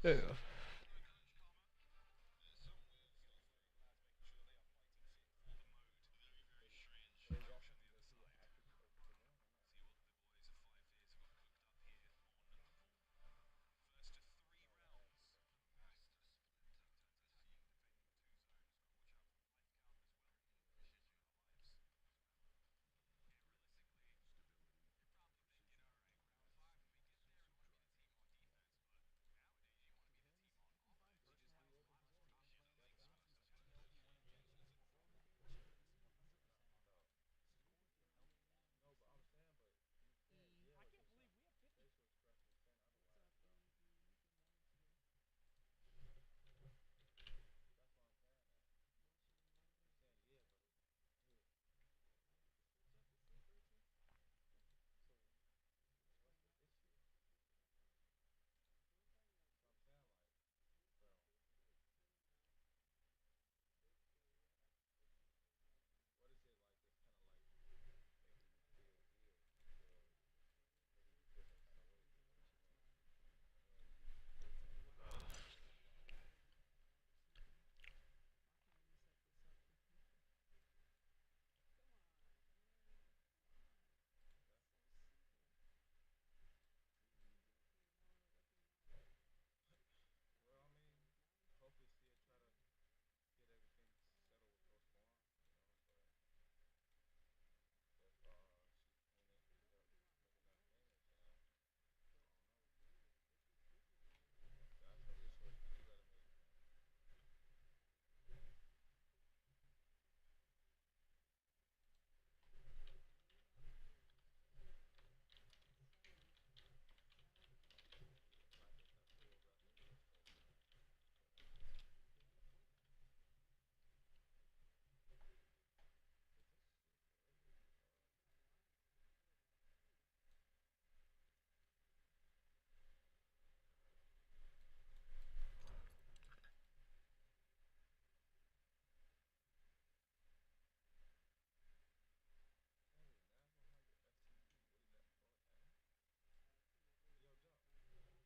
Yeah.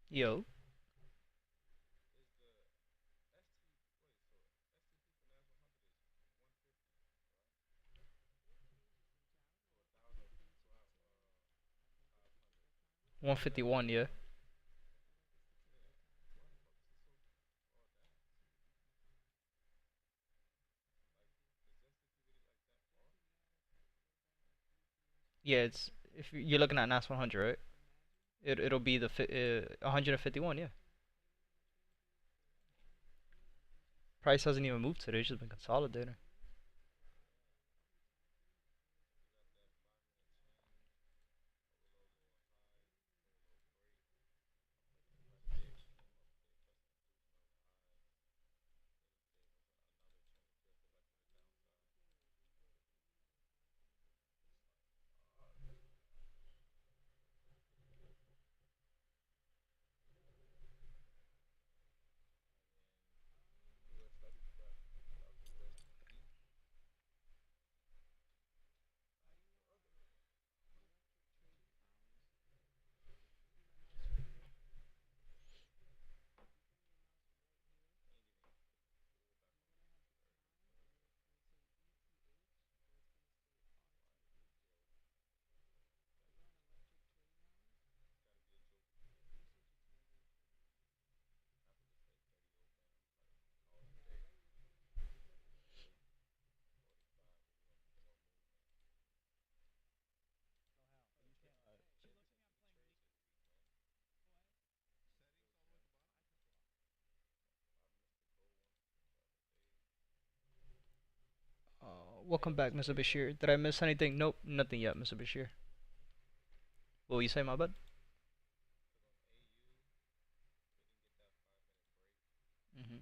Yo. 151, yeah. Yeah, it's if you're looking at NAS 100, right? It'll be the 151, yeah. Price hasn't even moved today, it's just been consolidating. Welcome back, Mr. Bashir. Did I miss anything? Nope, nothing yet, Mr. Bashir. What will you say, my bud? Mm-hmm.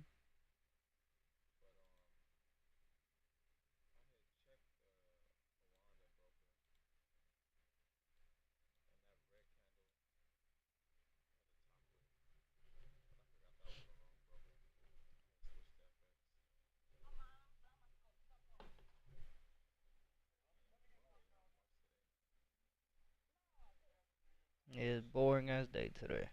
Yeah, boring ass day today.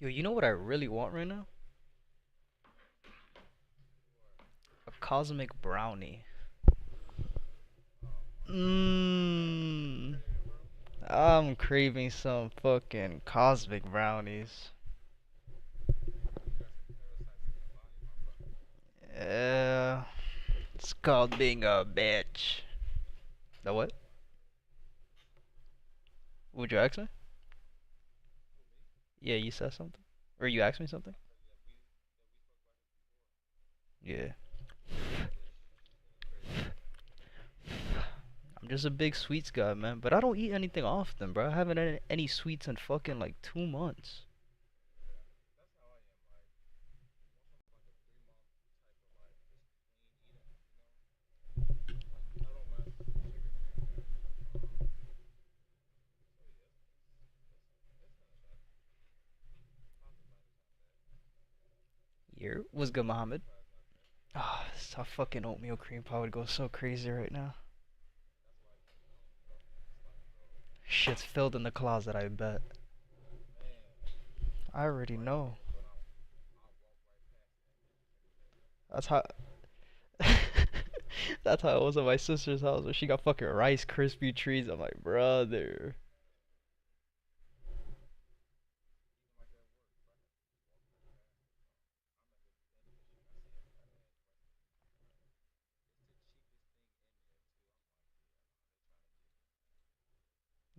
Yo, you know what I really want right now? A cosmic brownie. Mmm. I'm craving some fucking cosmic brownies. Yeah. It's called being a bitch. The what? Would you ask me? Yeah, you said something? Or you asked me something? Yeah. I'm just a big sweets guy, man. But I don't eat anything often, bro. I haven't had any sweets in fucking like 2 months. Here, what's good, Mohammed? Ah, oh, this fucking oatmeal cream pie would go so crazy right now. Shit's filled in the closet, I bet. I already know. That's how. That's how it was at my sister's house where she got fucking Rice Krispie treats. I'm like, brother,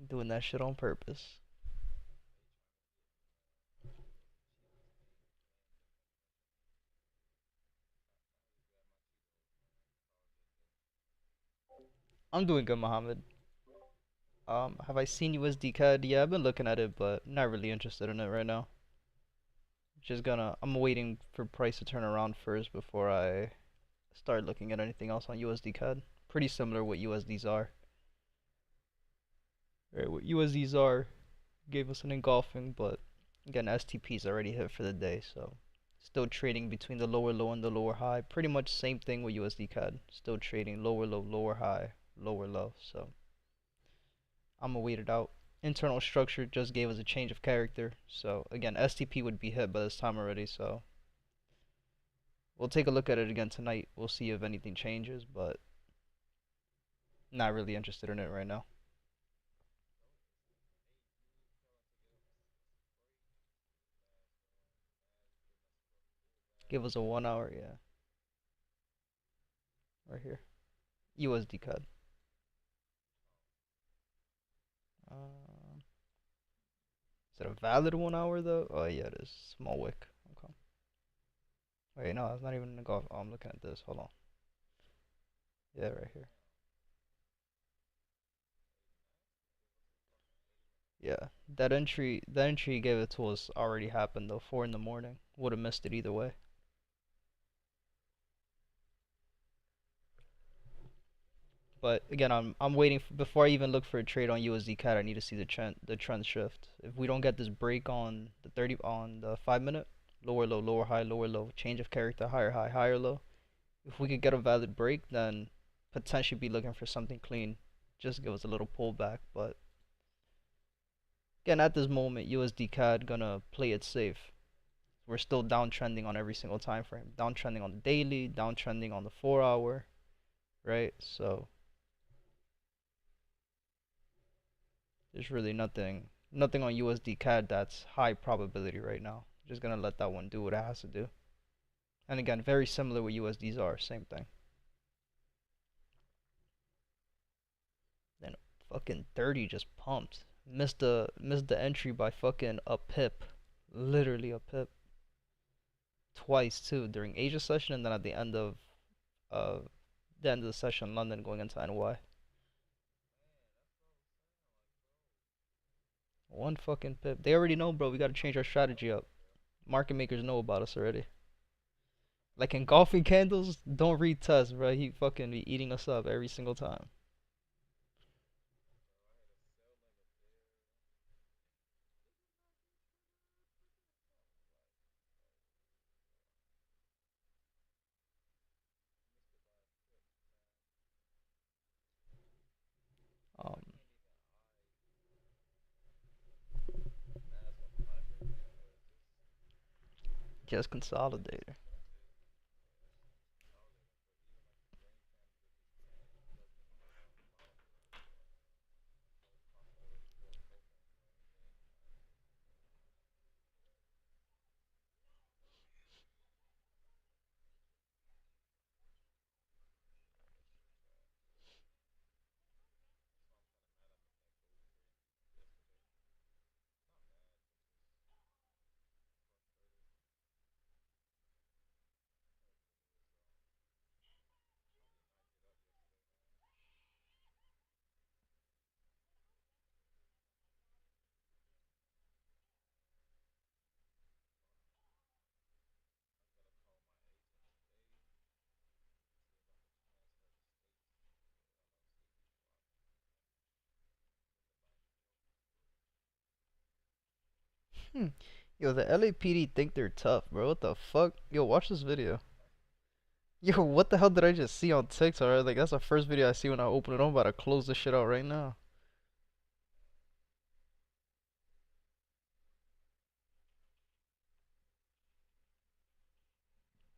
doing that shit on purpose. I'm doing good, Mohammed. Have I seen USD CAD? Yeah, I've been looking at it, but not really interested in it right now. Just gonna, I'm waiting for price to turn around first before I start looking at anything else on USD CAD. Pretty similar what USDs are. Right, what USDs are gave us an engulfing, but again, STP's already hit for the day, so still trading between the lower low and the lower high. Pretty much same thing with USD CAD. Still trading lower low, lower high, lower low. So I'm gonna wait it out. Internal structure just gave us a change of character. So again, STP would be hit by this time already. So we'll take a look at it again tonight. We'll see if anything changes, but not really interested in it right now. Give us a 1 hour, yeah, right here. USD CAD. Um, is it a valid 1 hour though? Oh yeah, it is. Small wick. Okay. Wait, no, it's not even in the golf. Oh, I'm looking at this. Hold on. Yeah, right here. Yeah, that entry you gave it to us already happened though. 4 in the morning. Would have missed it either way. But again, I'm waiting before I even look for a trade on USD CAD. I need to see the trend shift. If we don't get this break on the 30 on the 5 minute, lower low, lower high, lower low, change of character, higher high, higher low. If we could get a valid break, then potentially be looking for something clean. Just give us a little pullback. But again, at this moment, USD CAD gonna play it safe. We're still downtrending on every single time frame. Downtrending on the daily, downtrending on the 4 hour, right? So there's really nothing on USD CAD that's high probability right now. Just gonna let that one do what it has to do. And again, very similar with USDs are, same thing. Then fucking 30 just pumped. Missed the entry by fucking a pip. Literally a pip. Twice too, during Asia session and then at uh the end of the session in London going into NY. One fucking pip. They already know, bro. We gotta change our strategy up. Market makers know about us already. Like engulfing candles, don't read Tess, bro. He fucking be eating us up every single time. Um, Just consolidator. Hmm. Yo, the LAPD think they're tough, bro. What the fuck? Yo, watch this video. Yo, what the hell did I just see on TikTok? Right? Like, that's the first video I see when I open it. I'm about to close this shit out right now.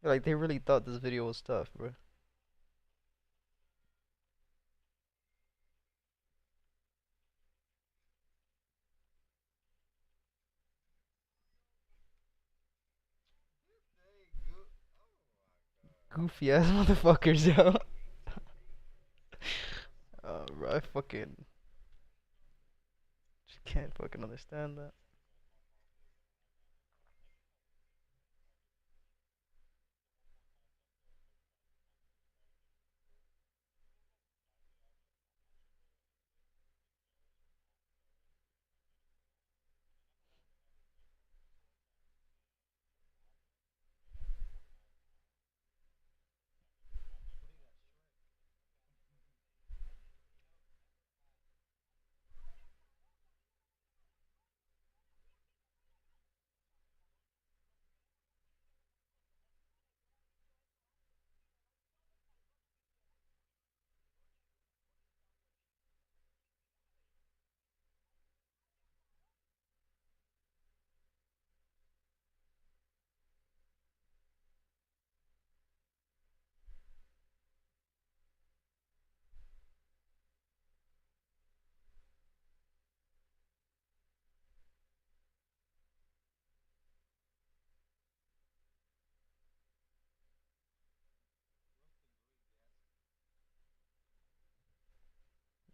Like, they really thought this video was tough, bro. Goofy ass motherfuckers, yo. Bro, I fucking just can't fucking understand that.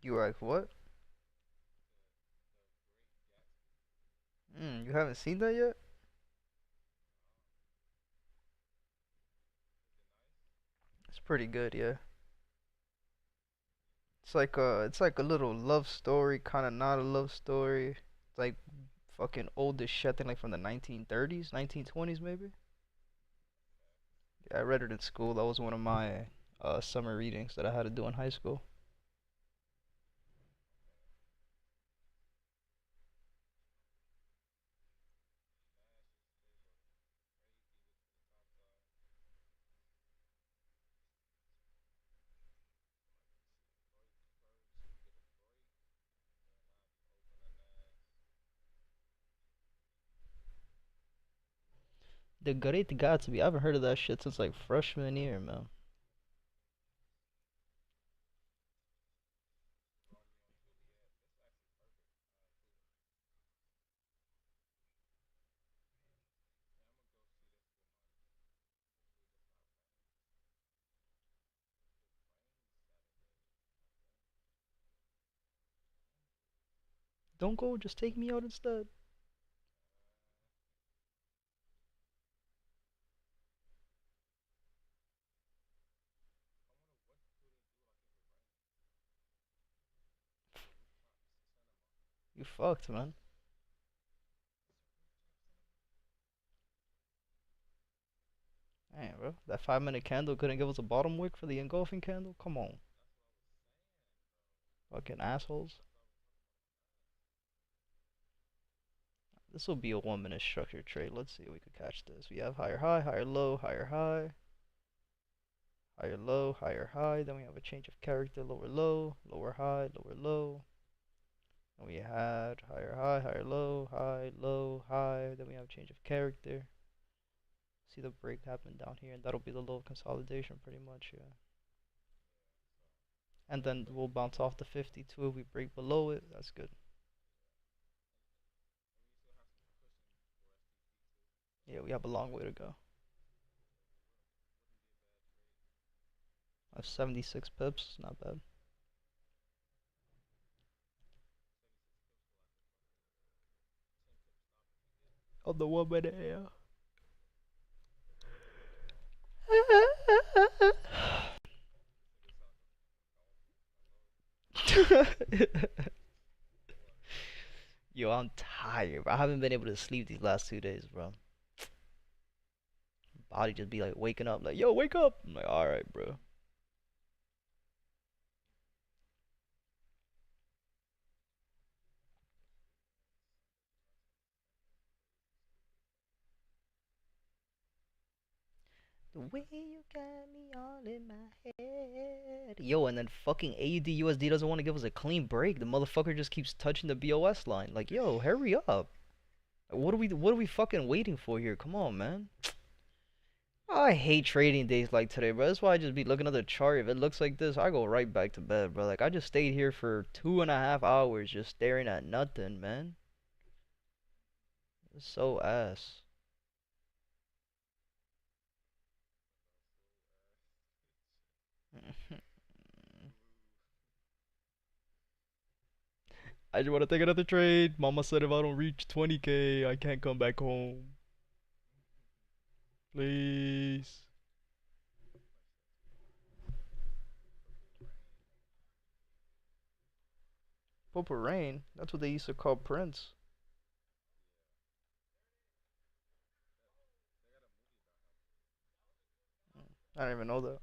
You like, what? You haven't seen that yet? It's pretty good, yeah. It's like a little love story, kind of not a love story. It's like fucking old as shit, I think like from the 1930s, 1920s maybe. Yeah, I read it in school. That was one of my summer readings that I had to do in high school. The Great Gatsby. I haven't heard of that shit since like freshman year, man. Don't go, just take me out instead. You fucked, man. Damn, bro. That 5 minute candle couldn't give us a bottom wick for the engulfing candle? Come on. Fucking assholes. This will be a 1 minute structured trade. Let's see if we could catch this. We have higher high, higher low, higher high, higher low, higher high. Then we have a change of character, lower low, lower high, lower low. And we had higher high, higher low, high, low, high. Then we have change of character. see the break happen down here, and that'll be the low consolidation pretty much, yeah. And then we'll bounce off the 52 if we break below it. That's good. Yeah, we have a long way to go. I have 76 pips, not bad. On the 1 minute, yeah. Yo, I'm tired, bro. I haven't been able to sleep these last 2 days, bro. Body just be like waking up, like, yo, wake up. I'm like, all right, bro. The way you got me all in my head. Yo, and then fucking AUD USD doesn't want to give us a clean break. The motherfucker just keeps touching the BOS line. Like, yo, hurry up. What are we fucking waiting for here? Come on, man. I hate trading days like today, bro. That's why I just be looking at the chart. If it looks like this, I go right back to bed, bro. Like, I just stayed here for 2.5 hours just staring at nothing, man. It's so ass. I just want to take another trade. Mama said if I don't reach 20K, I can't come back home. Please. Purple Rain? That's what they used to call Prince. I didn't even know that.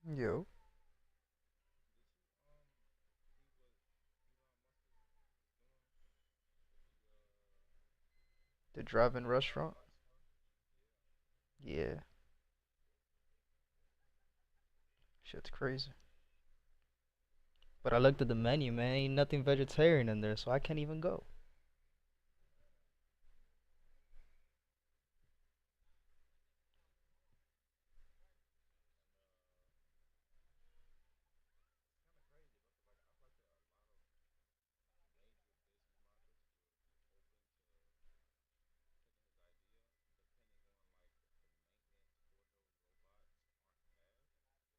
Yo, the drive-in restaurant. Yeah, shit's crazy. But I looked at the menu, man. Ain't nothing vegetarian in there, so I can't even go.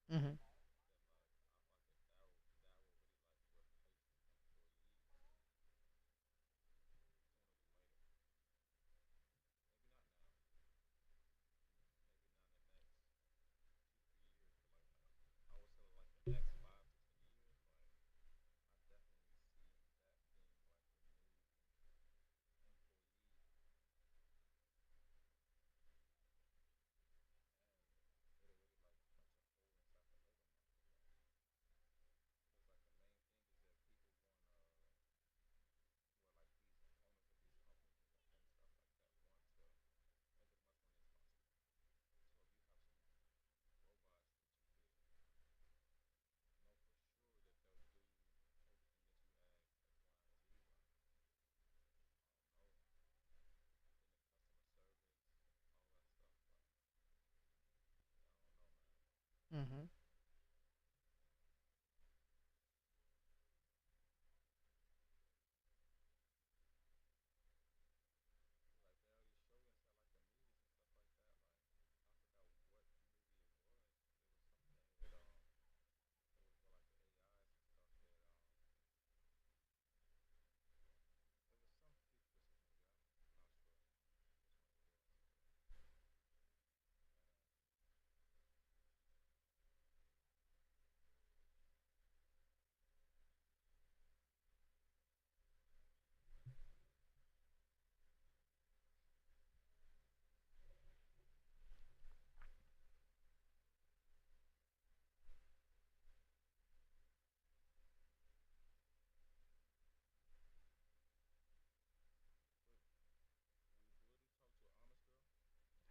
Mhm. Mhm.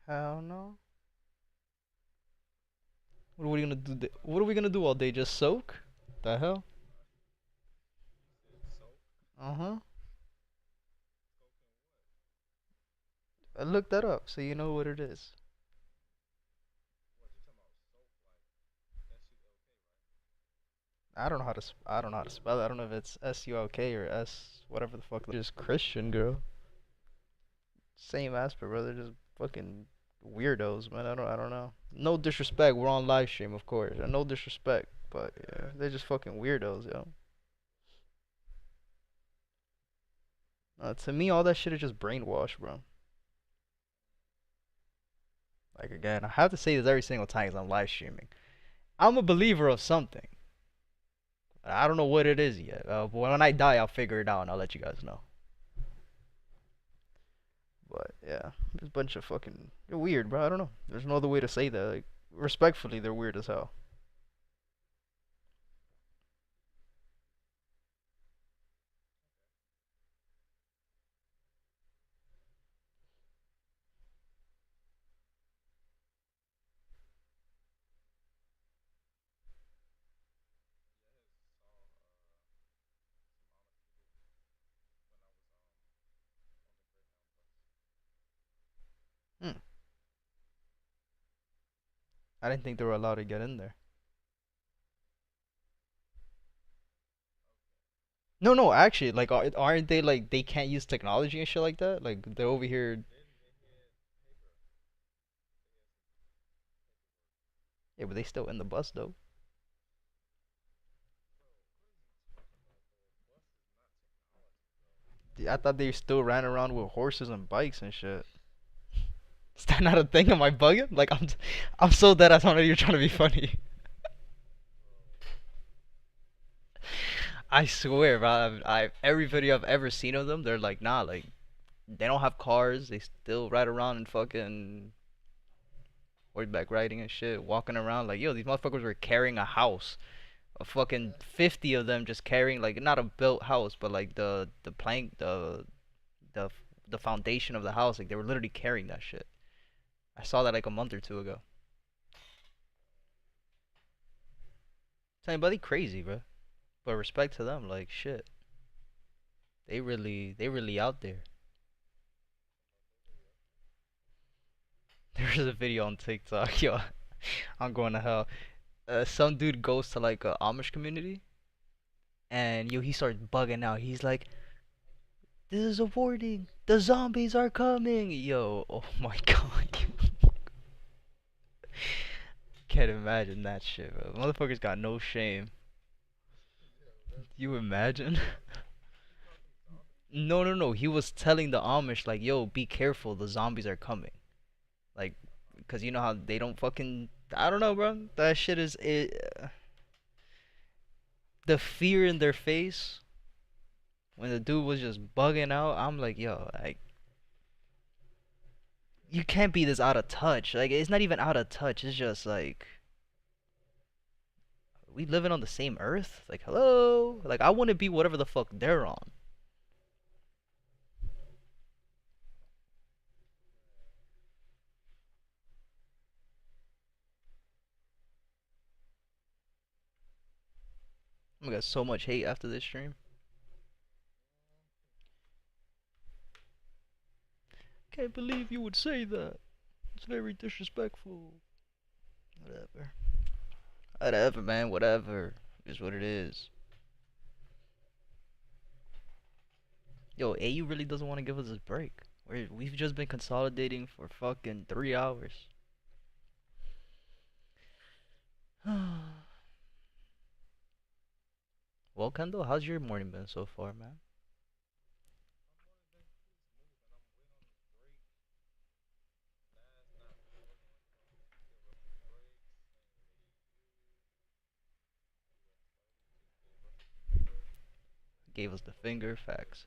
Hell no. What are we gonna do? What are we gonna do all day? Just soak? The hell? Uh huh. I looked that up, so you know what it is. I don't know how to. I don't know how to spell it. I don't know if it's SULK or S whatever the fuck. Just Christian girl. Same aspect, bro. They're just fucking weirdos, man. I don't know. No disrespect. We're on live stream, of course. No disrespect, but yeah, they're just fucking weirdos, yo. To me, all that shit is just brainwash, bro. Like again, I have to say this every single time 'cause I'm live streaming. I'm a believer of something. I don't know what it is yet. But when I die, I'll figure it out and I'll let you guys know. But yeah, just a bunch of fucking. You're weird, bro. I don't know. There's no other way to say that. Like, respectfully, they're weird as hell. Hmm. I didn't think they were allowed to get in there. No, no, actually, like, aren't they like they can't use technology and shit like that? Like they're over here. Yeah, but they still in the bus though. I thought they still ran around with horses and bikes and shit. Is that not a thing? Am I bugging? Like I'm so dead. I thought you're trying to be funny. I swear, bro. Every video I've ever seen of them, they're like, nah, like they don't have cars. They still ride around and fucking. horseback riding and shit, walking around like, yo, these motherfuckers were carrying a house, a fucking 50 of them just carrying like not a built house, but like the plank, the the foundation of the house, like they were literally carrying that shit. I saw that like a month or two ago. Tell anybody crazy, bro. But respect to them, like shit. They really out there. There's a video on TikTok, yo. I'm going to hell. Some dude goes to like a Amish community, and yo, he starts bugging out. He's like, "This is a warning. The zombies are coming." Yo, oh my god, can't imagine that shit, bro. Motherfuckers got no shame. You imagine? No, no, no. He was telling the Amish like, "Yo, be careful. The zombies are coming." Like, cause you know how they don't fucking. I don't know, bro. That shit is the fear in their face when the dude was just bugging out. I'm like, yo, like you can't be this out of touch. Like, it's not even out of touch. It's just like we living on the same earth. Like, hello. Like, I want to be whatever the fuck they're on. I'm gonna get so much hate after this stream. Can't believe you would say that. It's very disrespectful. Whatever. Whatever, man. Whatever. Is what it is. Yo, AU really doesn't want to give us this break. We've just been consolidating for fucking 3 hours. Well, Kendall, how's your morning been so far, man? Gave us the finger, facts.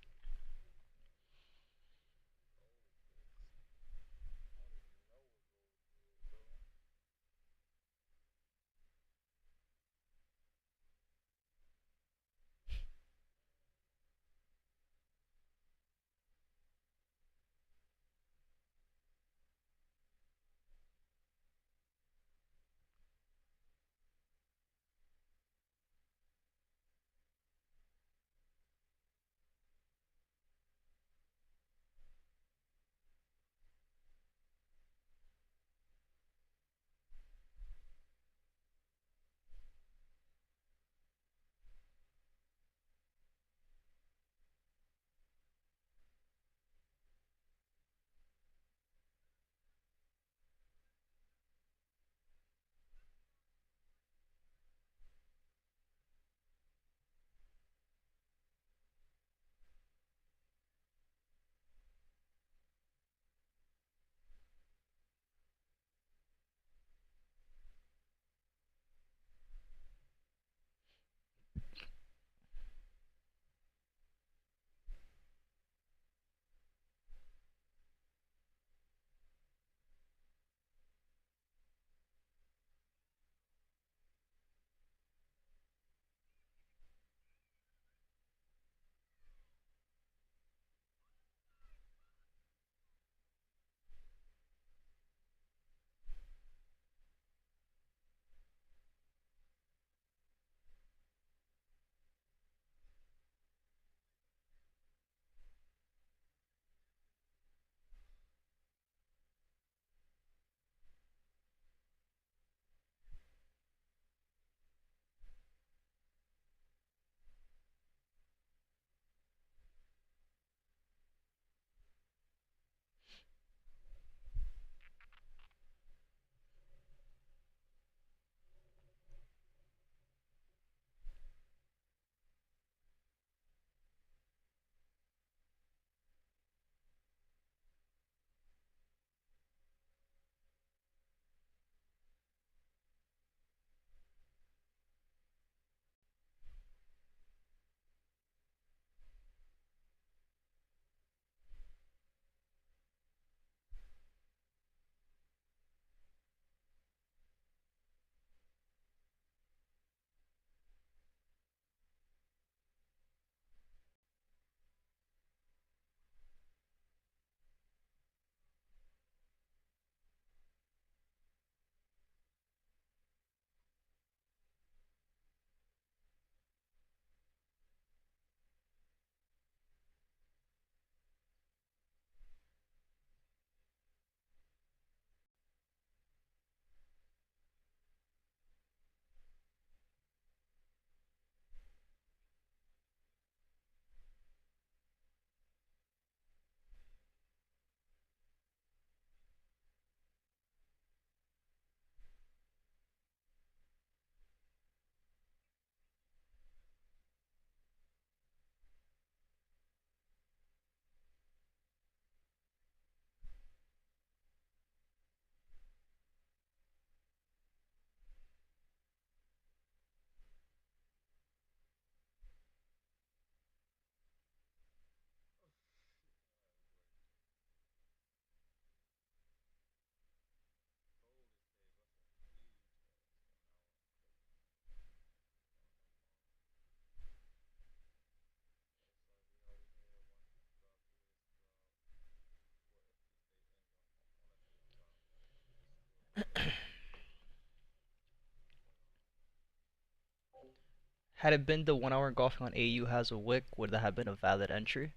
Had it been the 1 hour engulfing on AU has a wick, would that have been a valid entry?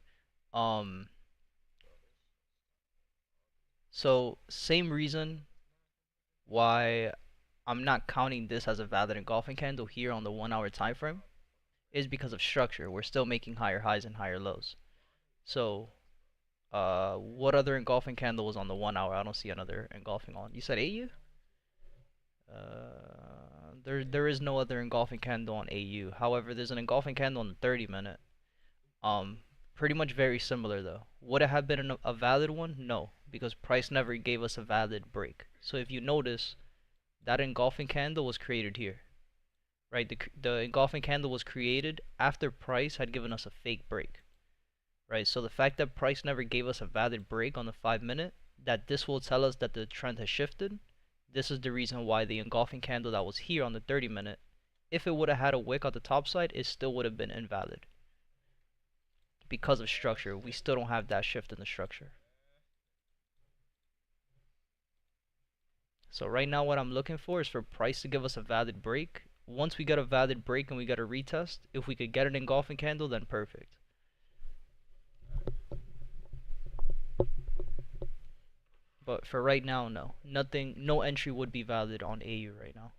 Um, so same reason why I'm not counting this as a valid engulfing candle here on the 1 hour time frame is because of structure. We're still making higher highs and higher lows. So, what other engulfing candle was on the 1 hour? I don't see another engulfing on. You said AU? There is no other engulfing candle on AU. However, there's an engulfing candle on the 30 minute. Um, Pretty much very similar though. Would it have been a valid one? No, because price never gave us a valid break. So if you notice, that engulfing candle was created here, right? The engulfing candle was created after price had given us a fake break, right? So the fact that price never gave us a valid break on the 5 minute, that this will tell us that the trend has shifted. This is the reason why the engulfing candle that was here on the 30 minute, if it would have had a wick on the top side, it still would have been invalid because of structure. We still don't have that shift in the structure. So right now what I'm looking for is for price to give us a valid break. Once we get a valid break and we get a retest, if we could get an engulfing candle, then perfect. But for right now, no. Nothing, no entry would be valid on AU right now.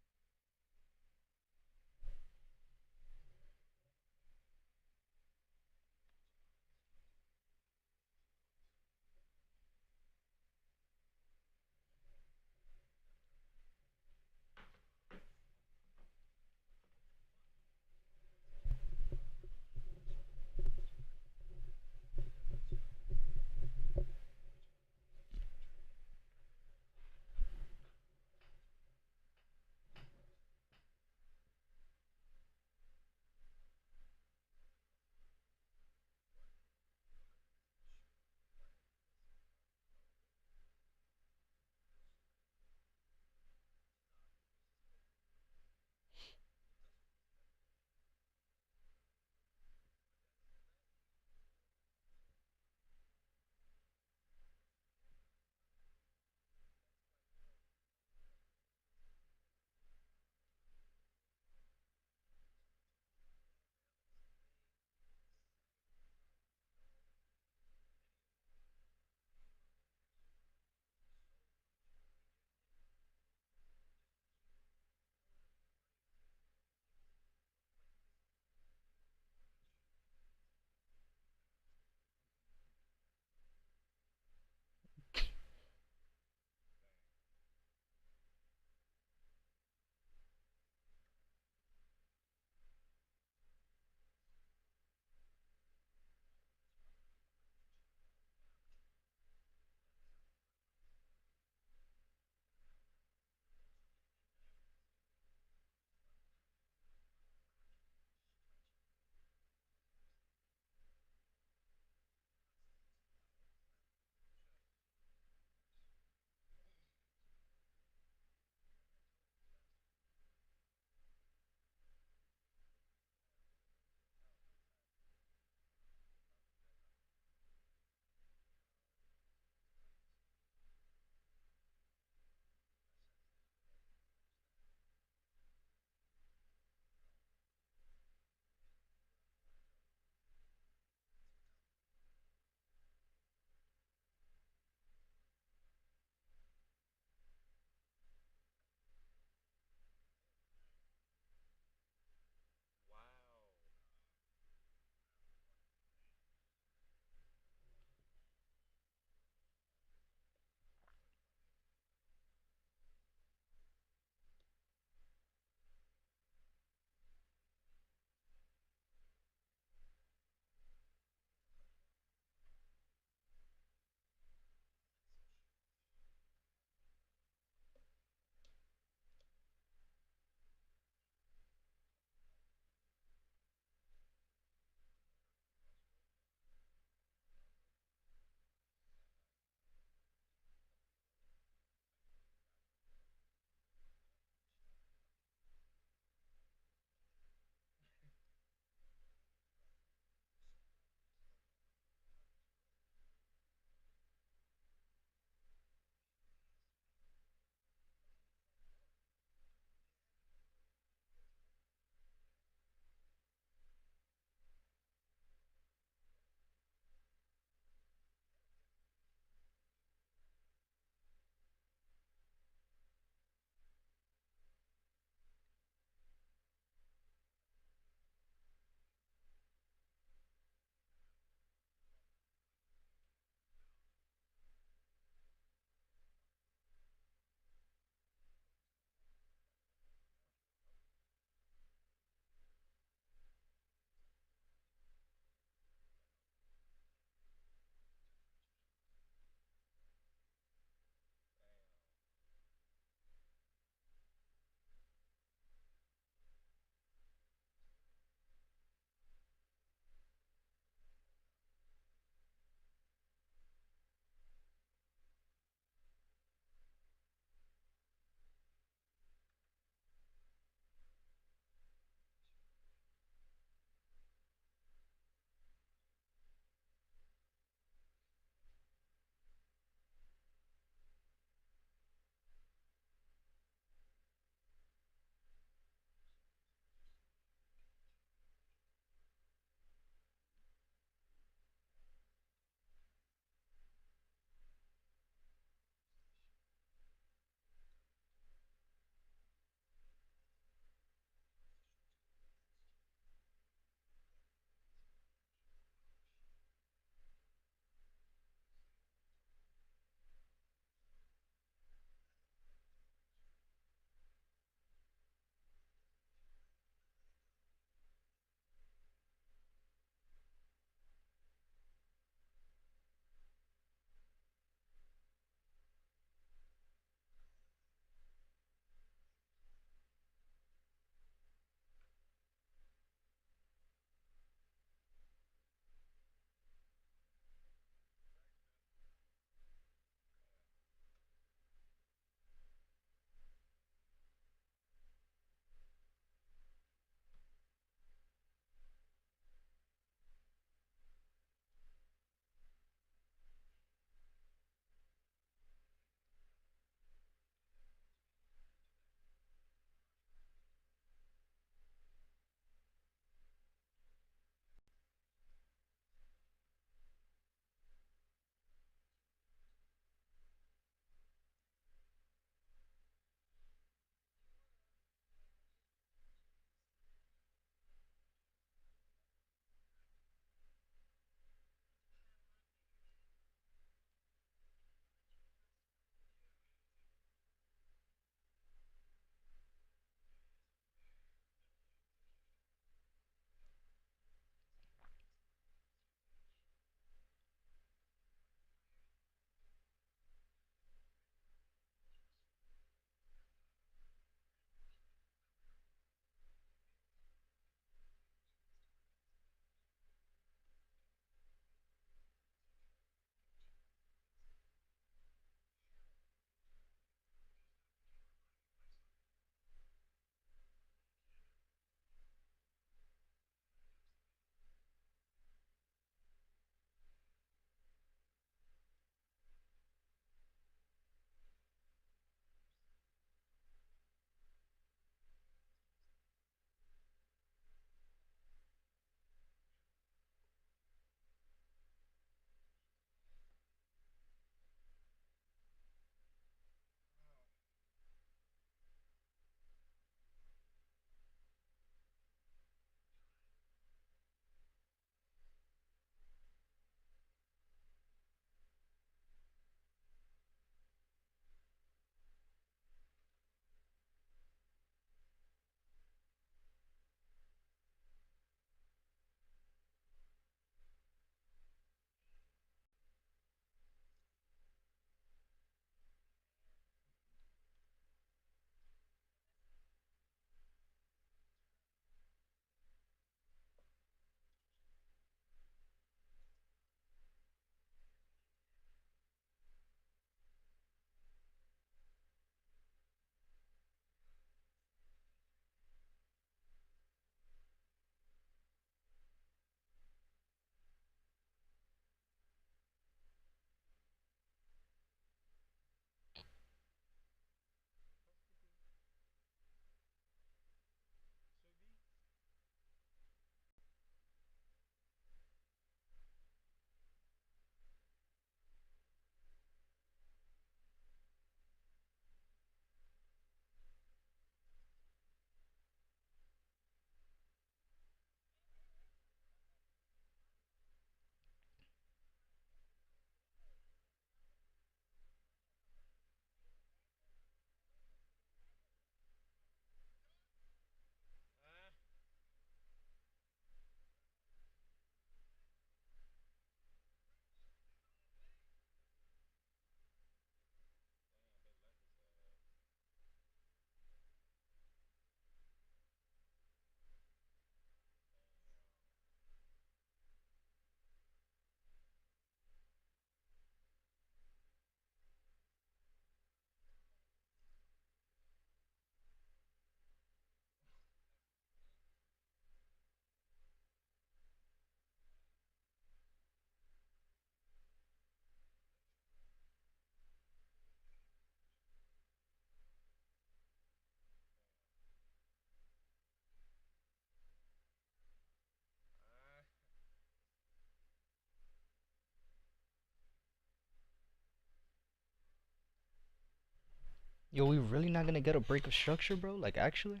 Yo, we really not gonna get a break of structure, bro? Like, actually?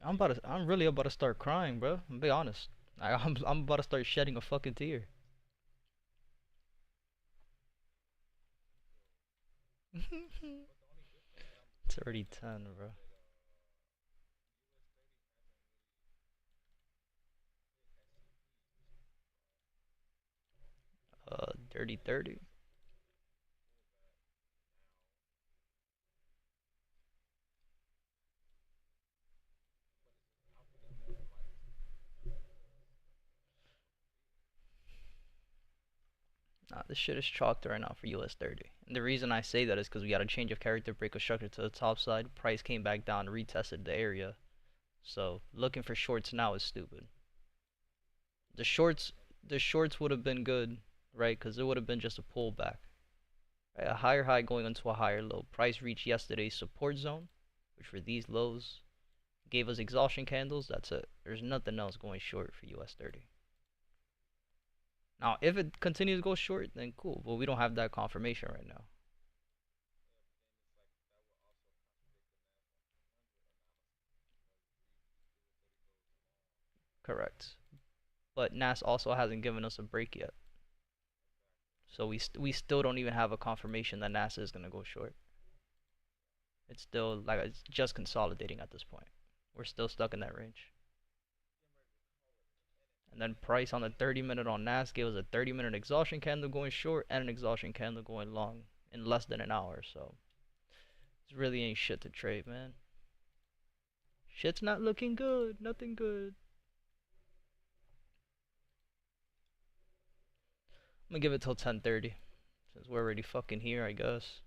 I'm really about to start crying, bro. I'm be honest. I'm about to start shedding a fucking tear. It's already 10, bro. Dirty 30. Nah, this shit is chalked right now for US 30. And the reason I say that is because we got a change of character, break of structure to the top side. Price came back down, retested the area. So looking for shorts now is stupid. The shorts, the shorts would have been good, right? Because it would have been just a pullback. Right? A higher high going into a higher low. Price reached yesterday's support zone, which for these lows gave us exhaustion candles. That's it. There's nothing else going short for US 30. Now, if it continues to go short, then cool. But we don't have that confirmation right now. Correct. But NAS also hasn't given us a break yet. So we still don't even have a confirmation that NASA is gonna go short. It's still like it's just consolidating at this point. We're still stuck in that range. And then price on the 30-minute on NAS gave us a 30-minute exhaustion candle going short and an exhaustion candle going long in less than an hour. So it really ain't shit to trade, man. Shit's not looking good. Nothing good. I'm gonna give it till 10:30 since we're already fucking here, I guess.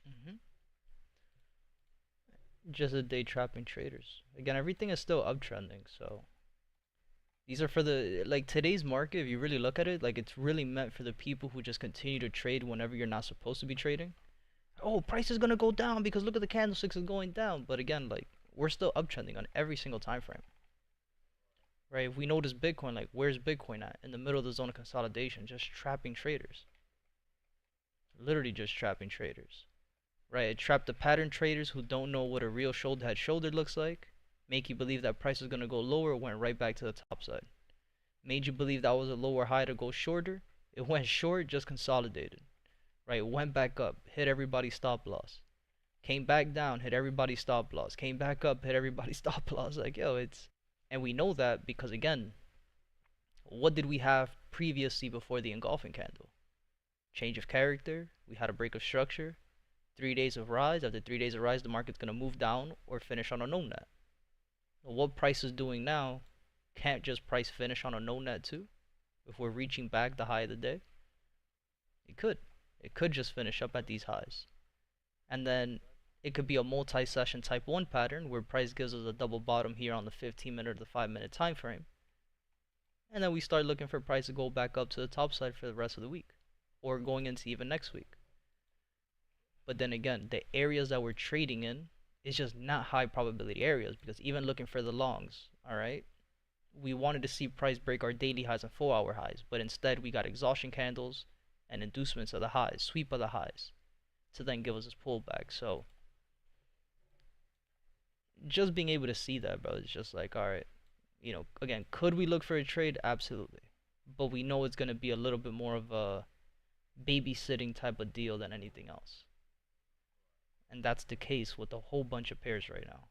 Mhm. Just a day trapping traders. Again, everything is still uptrending, so these are for the like today's market, if you really look at it, like it's really meant for the people who just continue to trade whenever you're not supposed to be trading. Oh, price is gonna go down because look at the candlesticks is going down. But again, like we're still uptrending on every single time frame. Right? If we notice Bitcoin, like where's Bitcoin at? In the middle of the zone of consolidation, just trapping traders. Literally just trapping traders. Right? It trapped the pattern traders who don't know what a real shoulder head shoulder looks like. Make you believe that price is gonna go lower, it went right back to the top side. Made you believe that was a lower high to go shorter. It went short, just consolidated. Right? It went back up, hit everybody's stop loss. Came back down, hit everybody's stop loss. Came back up, hit everybody's stop loss. Like, yo, it's. And we know that because, again, what did we have previously before the engulfing candle? Change of character. We had a break of structure. 3 days of rise. After 3 days of rise, the market's going to move down or finish on a no net. What price is doing now can't just price finish on a no net too. If we're reaching back the high of the day, it could. It could just finish up at these highs. And then it could be a multi-session type 1 pattern where price gives us a double bottom here on the 15-minute or the 5-minute time frame. And then we start looking for price to go back up to the top side for the rest of the week. or going into even next week. But then again, the areas that we're trading in is just not high probability areas, because even looking for the longs, all right, we wanted to see price break our daily highs and 4-hour highs, but instead we got exhaustion candles and inducements of the highs, sweep of the highs, to then give us this pullback. So just being able to see that, bro, is just like, all right, again, could we look for a trade? Absolutely. But we know it's going to be a little bit more of a babysitting type of deal than anything else. And that's the case with a whole bunch of pairs right now.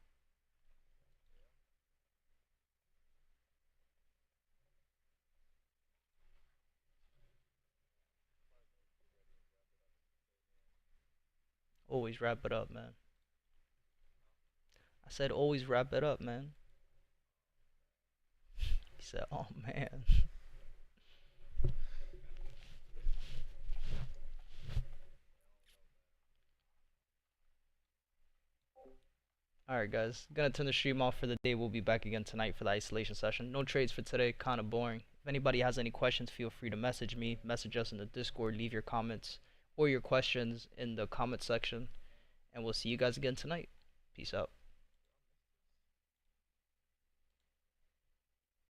Always wrap it up, man. I said always wrap it up, man. He said, oh, man. Alright, guys. Gonna turn the stream off for the day. We'll be back again tonight for the isolation session. No trades for today. Kind of boring. If anybody has any questions, feel free to message me. Message us in the Discord. Leave your comments or your questions in the comment section. And we'll see you guys again tonight. Peace out.